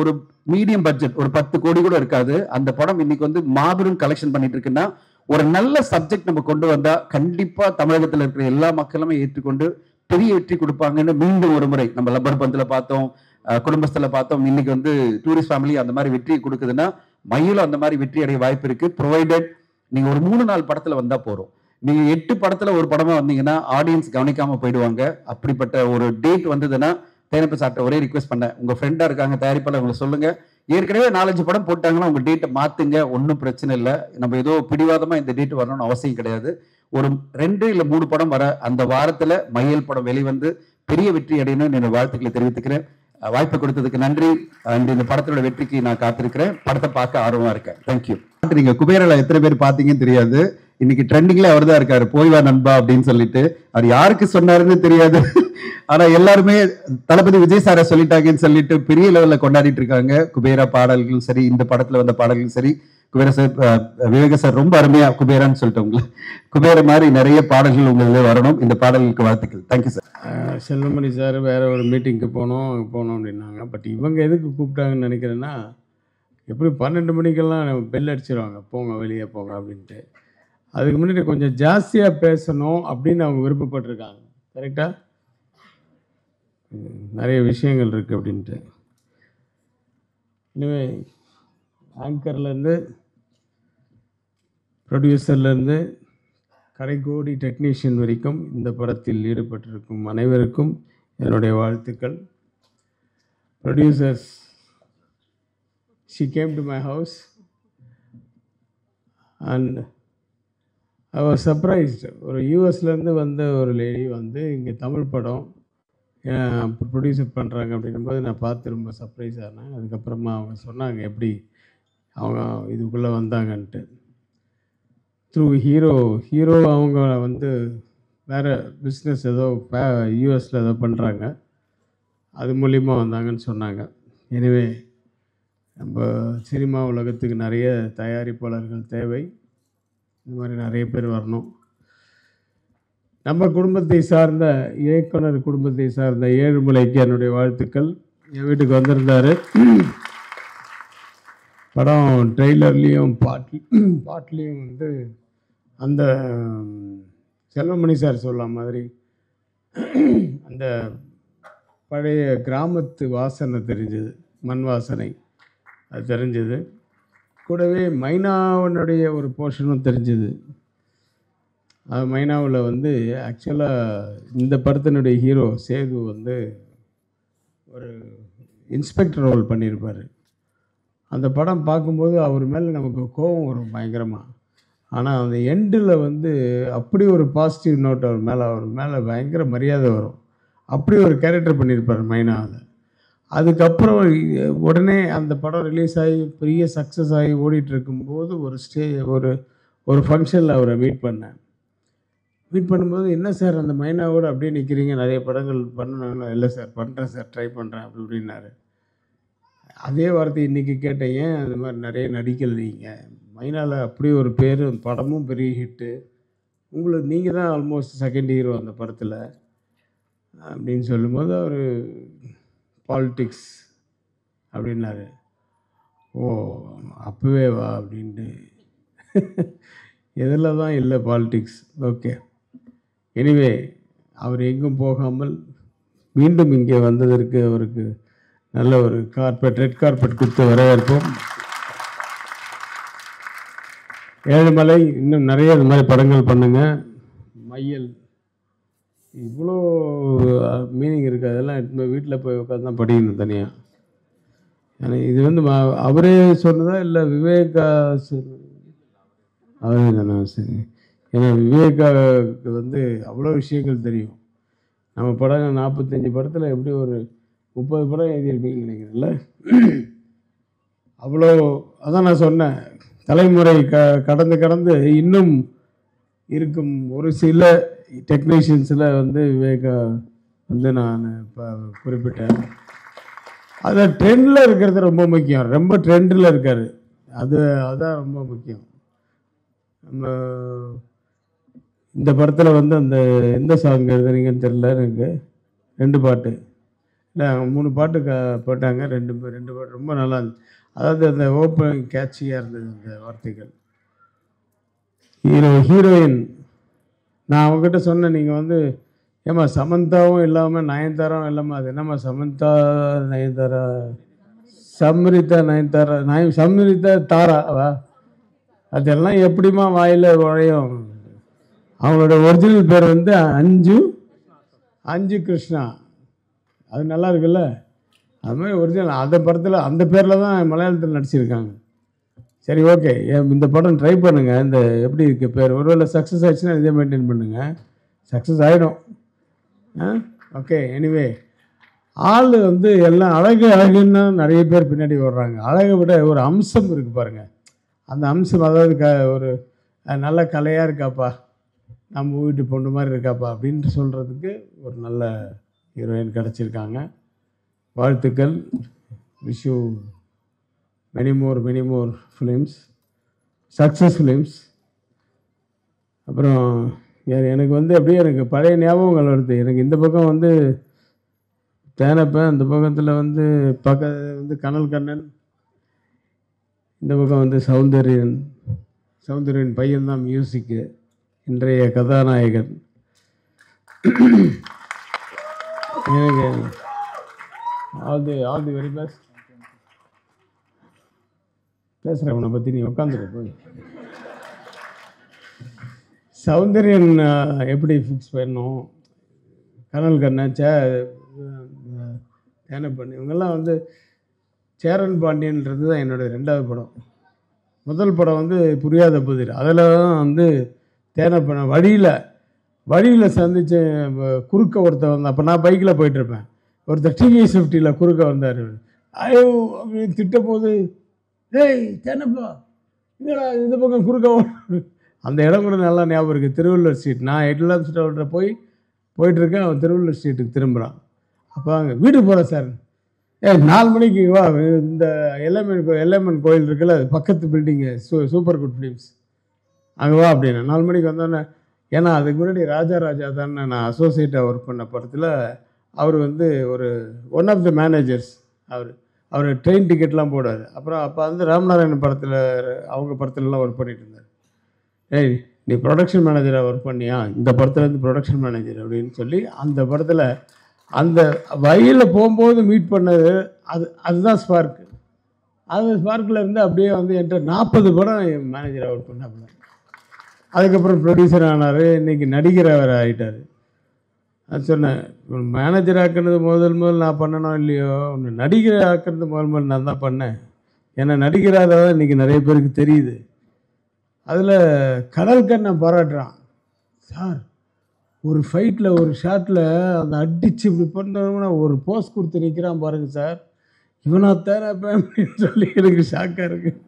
ஒரு மீடியம் பட்ஜெட், ஒரு 10 கோடி கூட இருக்காது. அந்த படம் இன்னைக்கு வந்து மாபெரும் கலெக்ஷன் பண்ணிட்டு இருக்குன்னா, ஒரு நல்ல சப்ஜெக்ட் நம்ம கொண்டு வந்தா கண்டிப்பா தமிழகத்துல இருக்கிற எல்லா மக்களுமே ஏற்றுக்கொண்டு பெரிய வெற்றி கொடுப்பாங்கன்னு மீண்டும் ஒரு முறை நம்ம லப்பர் பந்துல பார்த்தோம், குடும்பஸ்தல பார்த்தோம். இன்னைக்கு வந்து டூரிஸ்ட் ஃபேமிலி அந்த மாதிரி வெற்றி கொடுக்குதுன்னா, மயிலும் அந்த மாதிரி வெற்றி அடைய வாய்ப்பு இருக்கு. ப்ரொவைடட் நீங்க ஒரு 3-4 படத்துல வந்தா போறோம். நீங்க 8 படத்துல ஒரு படமா வந்தீங்கன்னா ஆடியன்ஸ் கவனிக்காம போயிடுவாங்க. அப்படிப்பட்ட ஒரு டேட் வந்ததுன்னா, தேனப்ப சார்ட்ட ஒரே ரிக்வெஸ்ட் பண்ணேன், உங்க ஃப்ரெண்டா இருக்காங்க தயாரிப்பாளர், உங்களை சொல்லுங்க, ஏற்கனவே 4-5 படம் போட்டாங்கன்னா உங்க டேட்டை மாத்துங்க, ஒன்றும் பிரச்சனை இல்லை. நம்ம ஏதோ பிடிவாதமா இந்த டேட் வரணும்னு அவசியம் கிடையாது. ஒரு 2 இல்லை 3 படம் வர அந்த வாரத்துல மயில் படம் வெளிவந்து பெரிய வெற்றி அடையணும்னு என்னோட வாழ்த்துக்களை தெரிவித்துக்கிறேன். வாய்ப்பு கொடுத்ததுக்கு நன்றி. இந்த படத்தோட வெற்றிக்கு நான் காத்திருக்கிறேன். படத்தை பார்க்க ஆர்வமா இருக்கேன். தேங்க்யூ. நீங்க குபேரல எத்தனை பேர் பாத்தீங்கன்னு தெரியாது. இன்னைக்கு ட்ரெண்டிங்ல அவர் தான் இருக்காரு, போய் வா நண்பா அப்படின்னு சொல்லிட்டு. அவர் யாருக்கு சொன்னாருன்னு தெரியாது, ஆனா எல்லாருமே தளபதி விஜய் சாரை சொல்லிட்டாங்கன்னு சொல்லிட்டு பெரிய லெவல்ல கொண்டாடிட்டு இருக்காங்க. குபேரா பாடல்களும் சரி, இந்த படத்துல வந்த பாடல்களும் சரி, குபேர சார், விவேக சார் ரொம்ப அருமையா குபேரான்னு சொல்லிட்டு உங்களுக்கு குபேர மாதிரி நிறைய பாடல்கள் உங்களுக்கு வரணும். இந்த பாடல்களுக்கு வாழ்த்துக்கள். Thank you sir. செல்வமணி சார் வேற ஒரு மீட்டிங்க்கு போனோம் அப்படின்னாங்க. பட் இவங்க எதுக்கு கூப்பிட்டாங்கன்னு நினைக்கிறேன்னா, எப்படி 12 மணிக்கெல்லாம் பெல் அடிச்சிருவாங்க, போங்க வெளியே போங்க அப்படின்ட்டு. அதுக்கு முன்னாடி கொஞ்சம் ஜாஸ்தியாக பேசணும் அப்படின்னு அவங்க விருப்பப்பட்டிருக்காங்க. கரெக்டாக நிறைய விஷயங்கள் இருக்குது அப்படின்ட்டு. இனிமே ஆங்கர்லேருந்து, ப்ரொடியூசர்லேருந்து, கடைக்கோடி டெக்னீஷியன் வரைக்கும் இந்த படத்தில் ஈடுபட்டிருக்கும் அனைவருக்கும் என்னுடைய வாழ்த்துக்கள். Producers, she came to my house and I was surprised. ஒரு யூஎஸ்லேருந்து வந்த ஒரு லேடி வந்து இங்கே தமிழ் படம் ப்ரொடியூசர் பண்ணுறாங்க அப்படின்னும்போது நான் பார்த்து ரொம்ப சர்ப்ரைஸ் ஆனேன். அதுக்கப்புறமா அவங்க சொன்னாங்க எப்படி அவங்க இதுக்குள்ளே வந்தாங்கன்ட்டு. த்ரூ ஹீரோ அவங்க வந்து வேறு பிஸ்னஸ் ஏதோ யூஎஸில் ஏதோ பண்ணுறாங்க, அது மூலிமா வந்தாங்கன்னு சொன்னாங்க. எனவே நம்ம சினிமா உலகத்துக்கு நிறைய தயாரிப்பாளர்கள் தேவை. இந்த மாதிரி நிறைய பேர் வரணும். நம்ம குடும்பத்தை சார்ந்த இயக்குனர் குடும்பத்தை சார்ந்த ஏழுமலைக்கு என்னுடைய வாழ்த்துக்கள். என் வீட்டுக்கு வந்திருந்தார். படம் ட்ரெய்லர்லேயும் பாட்லேயும் வந்து அந்த செல்வமணி சார் சொல்ல மாதிரி அந்த பழைய கிராமத்து வாசனை தெரிஞ்சது, மண் வாசனை அது தெரிஞ்சது. கூடவே மைனாவனுடைய ஒரு போர்ஷனும் தெரிஞ்சது. அது மைனாவில் வந்து ஆக்சுவலாக இந்த படத்தினுடைய ஹீரோ சேது வந்து ஒரு இன்ஸ்பெக்டர் ரோல் பண்ணியிருப்பார். அந்த படம் பார்க்கும்போது அவர் மேலே நமக்கு கோபம் வரும் பயங்கரமாக. ஆனால் அந்த எண்டில் வந்து அப்படி ஒரு பாசிட்டிவ் நோட் அவர் மேலே பயங்கர மரியாதை வரும். அப்படி ஒரு கேரக்டர் பண்ணியிருப்பார் மைனாவில். அதுக்கப்புறம் உடனே அந்த படம் ரிலீஸ் ஆகி பெரிய சக்ஸஸ் ஆகி ஓடிட்டுருக்கும்போது ஒரு ஃபங்க்ஷனில் அவரை மீட் பண்ணேன். மீட் பண்ணும்போது, "என்ன சார் அந்த மைனாவோட அப்படியே நிற்கிறீங்க, நிறைய படங்கள் பண்ணணும்னா?" "இல்லை சார், பண்ணுறேன் சார், ட்ரை பண்ணுறேன்" அப்படி இப்படின்னாரு. அதே வார்த்தை இன்றைக்கி கேட்டேன், "ஏன் அது மாதிரி நிறைய நடிக்கல நீங்க? மைனால அப்படி ஒரு பேர், படமும் பெரிய ஹிட்டு. உங்களுக்கு நீங்கள் தான் ஆல்மோஸ்ட் செகண்ட் ஹீரோ அந்த படத்தில்" அப்படின்னு சொல்லும்போது அவர் பாலிடிக்ஸ் அப்படின்னாரு. "ஓ, அப்போவே வா" அப்படின்ட்டு. எதில் தான் இல்லை பாலிடிக்ஸ். ஓகே, எனிவே அவர் எங்கும் போகாமல் மீண்டும் இங்கே வந்ததற்கு அவருக்கு நல்ல ஒரு ரெட் கார்பெட் கொடுத்து வரவேற்போம். ஏழுமலை, இன்னும் நிறைய இந்த மாதிரி படங்கள் பண்ணுங்க. மையல், இவ்வளோ மீனிங் இருக்குது. அதெல்லாம் இப்போ வீட்டில் போய் உட்காந்து தான் படிக்கணும் தனியாக. ஏன்னா இது வந்து அவரே சொன்னதா இல்லை விவேகா அவரே தானே? சரி. ஏன்னா விவேகாவுக்கு வந்து அவ்வளோ விஷயங்கள் தெரியும். நம்ம படம் 45 படத்தில் எப்படி ஒரு 30 படம் எழுதியிருப்பீங்கன்னு நினைக்கிறேன்ல. அவ்வளோ, அதான் நான் சொன்னேன், தலைமுறை கடந்து இன்னும் இருக்கும் ஒரு சில டெக்னீஷியன்ஸில் வந்து விவேகா வந்து நான் இப்போ குறிப்பிட்டேன். அது ட்ரெண்டில் இருக்கிறது ரொம்ப முக்கியம். ரொம்ப ட்ரெண்டில் இருக்கார். அதுதான் ரொம்ப முக்கியம். நம்ம இந்த படத்தில் வந்து அந்த எந்த சாங் எழுதுனீங்கன்னு தெரில எனக்கு. 2 பாட்டு இல்லை 3 பாட்டு போட்டாங்க. 2 பாட்டு ரொம்ப நல்லா இருந்துச்சு. அதாவது அந்த ஓப்பன் கேட்சியாக இருந்தது அந்த வார்த்தைகள். ஹீரோயின் நான் அவங்ககிட்ட சொன்னேன், நீங்கள் வந்து ஏம்மா சமந்தாவும் இல்லாமல் நயன்தாராவும் இல்லாமல் அது என்னம்மா சமந்தா நயன்தாரா, சம்ரிதா தாராவா, அதெல்லாம் எப்படிமா வாயில் உழையும்? அவங்களோட ஒரிஜினல் பேர் வந்து அஞ்சு கிருஷ்ணா. அது நல்லா இருக்குல்ல? அது மாதிரி ஒரிஜினல் அந்த படத்தில் அந்த பேரில் தான் மலையாளத்தில் நடிச்சிருக்காங்க. சரி, ஓகே, இந்த படம் ட்ரை பண்ணுங்கள். இந்த எப்படி இருக்குது பேர், ஒருவேளை சக்ஸஸ் ஆகிடுச்சுன்னா இதே மெயின்டைன் பண்ணுங்கள். சக்ஸஸ் ஆகிடும். ஓகே, எனிவே ஆள் வந்து எல்லாம் அழகுன்னா நிறைய பேர் பின்னாடி வர்றாங்க. அழகை விட ஒரு அம்சம் இருக்குது பாருங்கள். அந்த அம்சம், அதாவது ஒரு நல்ல கலையாக இருக்காப்பா, நம்ம வீட்டு பொண்ணு மாதிரி இருக்காப்பா அப்படின்ட்டு சொல்கிறதுக்கு ஒரு நல்ல ஹீரோயின் கிடச்சிருக்காங்க. வாழ்த்துக்கள். Wish you many more films, success films. அப்புறம் எனக்கு வந்து அப்படியே எனக்கு பழைய ஞாபகங்கள் வருது. எனக்கு இந்த பக்கம் வந்து தேனப்பன், அந்த பக்கத்தில் வந்து கனல் கண்ணன், இந்த பக்கம் வந்து சௌந்தர்யன் பையன்தான் மியூசிக்கு, இன்றைய கதாநாயகன். எனக்கு ஆல் தி வெரி பெஸ்ட். பேசுகிறேன் உன்னை பற்றி, நீ உட்காந்துரு போய். சௌந்தர்யன் எப்படி ஃபிக்ஸ் பண்ணோம், கனல் கண்ணன், தேனப்பன், இவங்கெல்லாம் வந்து சேரன் பாண்டியன்றது தான் என்னோடய 2வது படம். முதல் படம் வந்து புரியாத புதிர். அதில் தான் வந்து தேனப்பன் வழியில் சந்தித்த குறுக்க ஒருத்தர் வந்து, அப்போ நான் பைக்கில் போயிட்டுருப்பேன், ஒருத்தர் டிவிஎஸ் 50 குறுக்க வந்தார். ஐயோ அப்படின்னு திட்டும் போது, ஏய் தேனப்பா இங்கடா இந்த பக்கம் குறுக்க. அந்த இடம் கூட நல்லா ஞாபகம் இருக்குது. திருவள்ளுவர் ஸ்ட்ரீட். நான் எட்லாம் ஸ்ட்ரீட்டில் போயிட்டுருக்கேன். அவன் திருவள்ளுவர் ஸ்ட்ரீட்டுக்கு திரும்புகிறான். அப்போ அங்கே வீட்டுக்கு போகிறேன் சார். 4 மணிக்கு வா, இந்த எல்லையம்மன் கோயில் இருக்குல்ல, அது பக்கத்து பில்டிங்கு, சூப்பர் குட் ஃபிலிம்ஸ், அங்கே வா அப்படின்னு. 4 மணிக்கு வந்தோன்னே, ஏன்னா அதுக்கு முன்னாடி ராஜா தானே நான் அசோசியேட்டாக ஒர்க் பண்ண படத்தில் அவர் வந்து ஒன் ஆஃப் த மேனேஜர்ஸ். அவர் ட்ரெயின் டிக்கெட்லாம் போடாது. அப்புறம் அப்போ வந்து ராமநாராயணன் படத்தில், அவங்க படத்துலலாம் ஒர்க் பண்ணிட்டு இருந்தார். ஏய் நீ ப்ரொடக்ஷன் மேனேஜராக ஒர்க் பண்ணியா, இந்த படத்துலேருந்து ப்ரொடக்ஷன் மேனேஜர் அப்படின்னு சொல்லி அந்த படத்தில் அந்த வழியில் போகும்போது மீட் பண்ணது. அதுதான் ஸ்பார்க்கு. அந்த ஸ்பார்க்கில் இருந்து அப்படியே வந்து என்கிட்ட 40 படம் மேனேஜராக ஒர்க் பண்ணாப்புல. அதுக்கப்புறம் ப்ரொடியூசர் ஆனார். இன்றைக்கி நடிகர் அவர் ஆகிட்டார். அது சொன்னேன், மேனேஜர் ஆக்குறது முதல் நான் பண்ணணும் இல்லையோ, ஒன்று நடிகர் ஆக்குறது முதல் நான் தான் பண்ணேன். ஏன்னா நடிகராக தான் இன்றைக்கி நிறைய பேருக்கு தெரியுது. அதில் கடல் கண்ணை பாராட்டுறான். சார் ஒரு ஃபைட்டில் ஒரு ஷாட்டில் அந்த அடித்து இப்படி பண்ணோம்னா ஒரு போஸ் கொடுத்து நிற்கிறான் பாருங்கள் சார், இவனா தேனப்பேன் அப்படின்னு சொல்லி எனக்கு ஷாக்காக இருக்குது.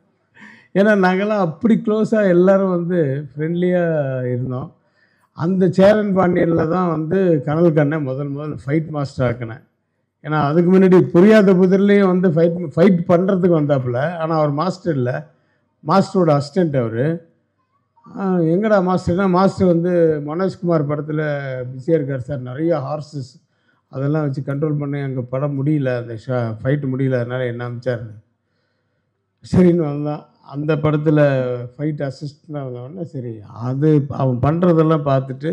ஏன்னா நாங்கள்லாம் அப்படி க்ளோஸாக எல்லோரும் வந்து ஃப்ரெண்ட்லியாக இருந்தோம். அந்த சேரன் பாண்டியனில் தான் வந்து கனல் கண்ணை முதல் ஃபைட் மாஸ்டர் ஆக்கினேன். ஏன்னா அதுக்கு முன்னாடி புரியாத புதிர்லேயும் வந்து ஃபைட் பண்ணுறதுக்கு வந்தாப்புல. ஆனால் அவர் மாஸ்டர் இல்லை, மாஸ்டரோட அசிஸ்டண்ட் அவர். எங்கடா மாஸ்டர்னா, மாஸ்டர் வந்து மனோஜ்குமார் படத்தில் பிஸியாக இருக்கார் சார், நிறைய ஹார்சஸ் அதெல்லாம் வச்சு கண்ட்ரோல் பண்ணி அங்கே படம் முடியல, அந்த ஃபைட்டு முடியல, அதனால் என்ன அனுப்பிச்சார். சரின்னு வந்தான். அந்த படத்தில் ஃபைட் அசிஸ்டண்டாக வந்தவொடனே சரி அது அவன் பண்ணுறதெல்லாம் பார்த்துட்டு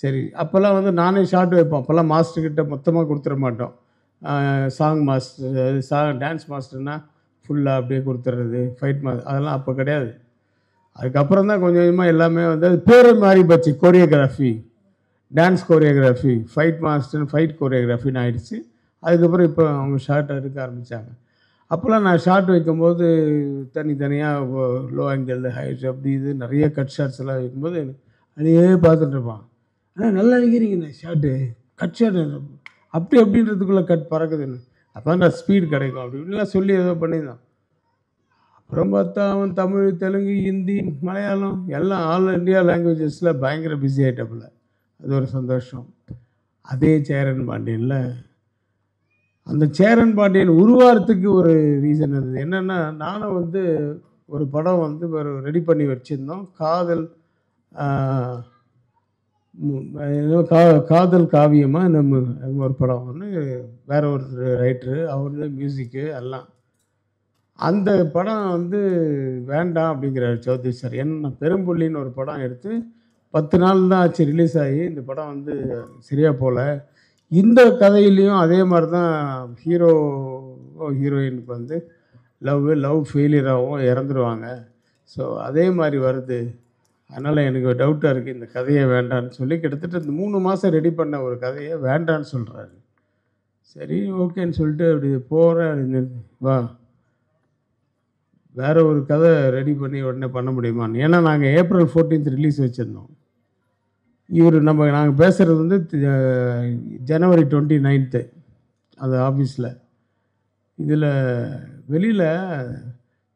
சரி. அப்போல்லாம் வந்து நானே ஷார்ட் வைப்போம். அப்போல்லாம் மாஸ்டர்கிட்ட மொத்தமாக கொடுத்துட மாட்டோம். சாங் மாஸ்டர் டான்ஸ் மாஸ்டர்னால் ஃபுல்லாக அப்படியே கொடுத்துட்றது, ஃபைட் மாஸ்டர் அதெல்லாம் அப்போ கிடையாது. அதுக்கப்புறம் தான் கொஞ்சம் கொஞ்சமாக எல்லாமே வந்து அது பேர் மாறி போச்சு. Choreography, dance choreography, fight master, fight கோரியோகிராஃபின்னு ஆகிடுச்சு. அதுக்கப்புறம் இப்போ அவங்க ஷார்ட் எடுக்க ஆரம்பித்தாங்க. அப்போல்லாம் நான் ஷார்ட் வைக்கும்போது தனித்தனியாக லோ ஆங்கிள், ஹைட், அப்படி இது நிறைய கட் ஷார்ட்ஸ் எல்லாம் வைக்கும்போது அதையே பார்த்துட்டு இருப்பான். ஆனால் நல்லா வைக்கிறீங்கண்ணே ஷார்ட்டு, கட் ஷார்ட் அப்படி அப்படின்றதுக்குள்ளே கட் பறக்குதுன்னு. அப்போ நான் ஸ்பீடு கிடைக்கும் அப்படி இப்படிலாம் சொல்லி ஏதோ பண்ணியிருந்தான். அப்புறம் பார்த்தா அவன் தமிழ், தெலுங்கு, ஹிந்தி, மலையாளம் எல்லாம் ஆல் இண்டியா லாங்குவேஜஸில் பயங்கர பிஸி ஆகிட்டப்பில்ல. அது ஒரு சந்தோஷம். அதே சேரன் பாண்டியனில் அந்த சேரன் பாண்டியன் உருவாகிறதுக்கு ஒரு ரீசன் இருந்தது. என்னென்னா, நானும் வந்து ஒரு படம் வந்து ஒரு ரெடி பண்ணி வச்சுருந்தோம். காதல் காவியமாக நம்ம ஒரு படம் ஒன்று, வேற ஒரு ரைட்டரு, அவர் மியூசிக்கு எல்லாம். அந்த படம் வந்து வேண்டாம் அப்படிங்கிறார் சௌத்ரி சார். ஏன்னா பெரும்புள்ளின்னு ஒரு படம் எடுத்து 10 நாள் தான் ஆச்சு ரிலீஸ் ஆகி. இந்த படம் வந்து சரியாக போகல. இந்த கதையிலையும் அதே மாதிரி தான் ஹீரோயினுக்கு வந்து லவ் ஃபெயிலியராகவும் இறந்துருவாங்க. ஸோ அதே மாதிரி வருது. அதனால் எனக்கு டவுட்டாக இருக்குது, இந்த கதையை வேண்டான்னு சொல்லி கிட்டத்தட்ட இந்த 3 மாதம் ரெடி பண்ண ஒரு கதையை வேண்டான்னு சொல்கிறாரு. சரி ஓகேன்னு சொல்லிட்டு அப்படி போகிறேன். வா வேறு ஒரு கதை ரெடி பண்ணி உடனே பண்ண முடியுமான்னு. ஏன்னா நாங்கள் April 14th ரிலீஸ் வச்சுருந்தோம். நாங்கள் பேசுகிறது வந்து January 29th அந்த ஆஃபீஸில். இதில் வெளியில்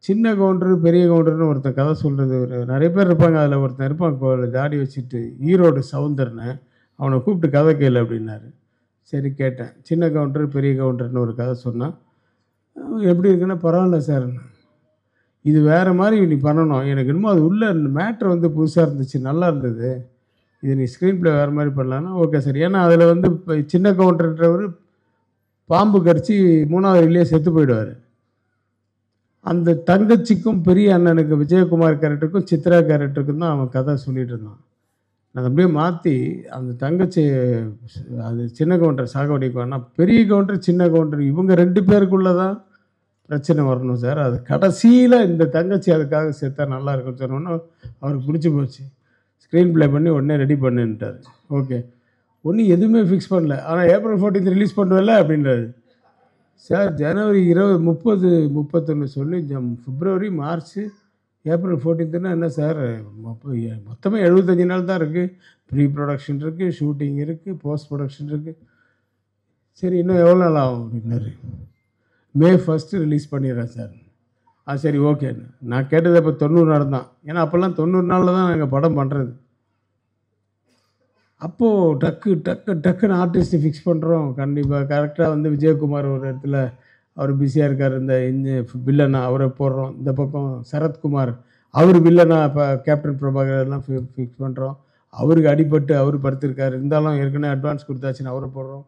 சின்ன கவுண்டரு பெரிய கவுண்டர்னு ஒருத்தன் கதை சொல்கிறது நிறைய பேர் இருப்பாங்க. அதில் ஒருத்தன் இருப்பான் தாடி வச்சுட்டு, ஈரோடு சவுந்தர்னு, அவனை கூப்பிட்டு கதை கேளு அப்படின்னாரு. சரி கேட்டேன். சின்ன கவுண்டர் பெரிய கவுண்டர்னு ஒரு கதை சொன்னான். எப்படி இருக்குன்னா, பரவாயில்ல சார், இது வேறு மாதிரி நீ பண்ணணும், எனக்கு இன்னமும் அது உள்ள மேட்ரு வந்து புதுசாக இருந்துச்சு, நல்லா இருந்தது, இது நீ ஸ்க்ரீன் ப்ளே வேறு மாதிரி பண்ணலான்னா ஓகே சார். ஏன்னா அதில் வந்து இப்போ சின்ன கவுண்டர்ன்றவர் பாம்பு கடிச்சு 3வது வெளியே செத்து போயிடுவார். அந்த தங்கச்சிக்கும் பெரிய அண்ணனுக்கு விஜயகுமார் கேரக்டருக்கும் சித்ரா கேரக்டருக்கும் தான் அவன் கதை சொல்லிகிட்டு இருந்தான். நான் அப்படியே மாற்றி அந்த தங்கச்சி அது சின்ன கவுண்டர் சாகடிக்குவான்னா, பெரிய கவுண்டர் சின்ன கவுண்டர் இவங்க 2 பேருக்குள்ளே தான் பிரச்சனை வரணும் சார். அது கடைசியில் இந்த தங்கச்சி அதுக்காக சேர்த்தா நல்லா இருக்குன்னு சொன்னோன்னு அவருக்கு பிடிச்சி போச்சு. ஸ்க்ரீன் ப்ளே பண்ணி உடனே ரெடி பண்ணுன்ட்டார். ஓகே, ஒன்றும் எதுவுமே ஃபிக்ஸ் பண்ணல. ஆனால் April 14th ரிலீஸ் பண்ணுவேல அப்படின்றாரு சார். January 20, 30, 31 சொல்லி February, March, April 14th என்ன சார், மொத்தமே 75 நாள் தான் இருக்குது. ப்ரீ ப்ரொடக்ஷன் இருக்குது, ஷூட்டிங் இருக்குது, போஸ்ட் ப்ரொடக்ஷன் இருக்குது. சரி இன்னும் எவ்வளோ நாள் ஆகும் அப்படின்னாரு. May 1st ரிலீஸ் பண்ணிடுறேன் சார். சரி ஓகே. நான் கேட்டது இப்போ 90 நாள் தான். ஏன்னா அப்போல்லாம் 90 நாளில் தான் நாங்கள் படம் பண்ணுறது. அப்போது டக்குன்னு ஆர்டிஸ்ட்டு ஃபிக்ஸ் பண்ணுறோம். கண்டிப்பாக கரெக்டாக வந்து விஜயகுமார் ஒரு இடத்துல அவர் பிஸியாக இருக்கார், இந்த வில்லனா அவரை போடுறோம். இந்த பக்கம் சரத்குமார் அவர் வில்லனா இப்போ கேப்டன் பிரபாகர் எல்லாம் ஃபிக்ஸ் பண்ணுறோம். அவருக்கு அடிபட்டு அவர் படுத்திருக்காரு, இருந்தாலும் ஏற்கனவே அட்வான்ஸ் கொடுத்தாச்சுன்னு அவரை போடுறோம்.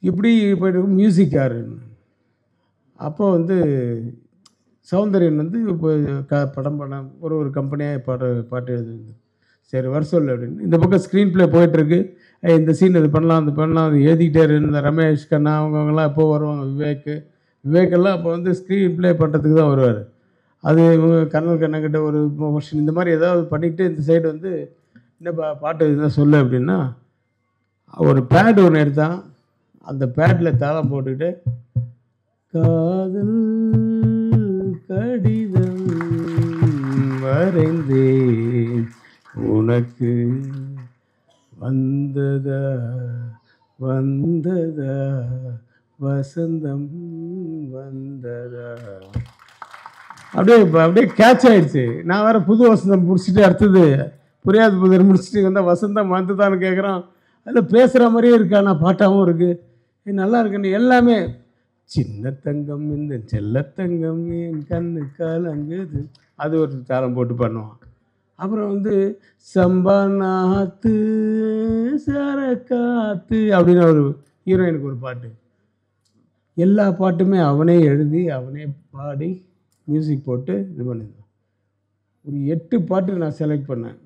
இப்படி போய்ட்டு மியூசிக் யார். அப்போ வந்து சௌந்தர்யன் வந்து இப்போ படம் பண்ண ஒரு கம்பெனியாக பாட்டு எழுதுது. சரி வர சொல்லு அப்படின்னு. இந்த பக்கம் ஸ்க்ரீன் ப்ளே போயிட்டுருக்கு. இந்த சீன் இது பண்ணலாம், அது பண்ணலாம், அது எழுதிக்கிட்டே இருந்த ரமேஷ் கண்ணா அவங்கெல்லாம் எப்போ வருவாங்க, விவேக்கெல்லாம் அப்போ வந்து ஸ்க்ரீன் ப்ளே பண்ணுறதுக்கு தான் வருவார். அது இவங்க கண்ணல் கண்ணங்கிட்ட ஒரு கொஷின் இந்த மாதிரி ஏதாவது பண்ணிக்கிட்டு இந்த சைடு வந்து என்ன பாட்டு இதுதான் சொல்லு அப்படின்னா, ஒரு பேட் ஒன்று எடுத்தான். அந்த பேட்டில் தாளம் போட்டுக்கிட்டு காதல் கடிதம் வரைந்தேன் உனக்கு வந்ததா வசந்தம் வந்ததா. அப்படியே கேட்ச் ஆயிடுச்சு. நான் வேறு புது வசந்தம் பிடிச்சிட்டு அடுத்தது புரியாத புதிர் முடிச்சுட்டு வந்தால் வசந்தம் வந்துதான்னு கேட்குறான். அதில் பேசுகிற மாதிரியே இருக்கா, நான் பாட்டாகவும் இருக்குது, நல்லா இருக்குன்னு எல்லாமே. சின்ன தங்கம் இந்த செல்லத்தங்கம் என் கண்ணு கலங்குது, அது ஒரு தாளம் போட்டு பண்ணுவான். அப்புறம் வந்து சம்பா நாத்து சரக்காத்து அப்படின்னு ஒரு ஹீரோயினுக்கு ஒரு பாட்டு. எல்லா பாட்டுமே அவனே எழுதி அவனே பாடி மியூசிக் போட்டு இது பண்ணியிருந்தான். ஒரு 8 பாட்டு நான் செலக்ட் பண்ணேன்.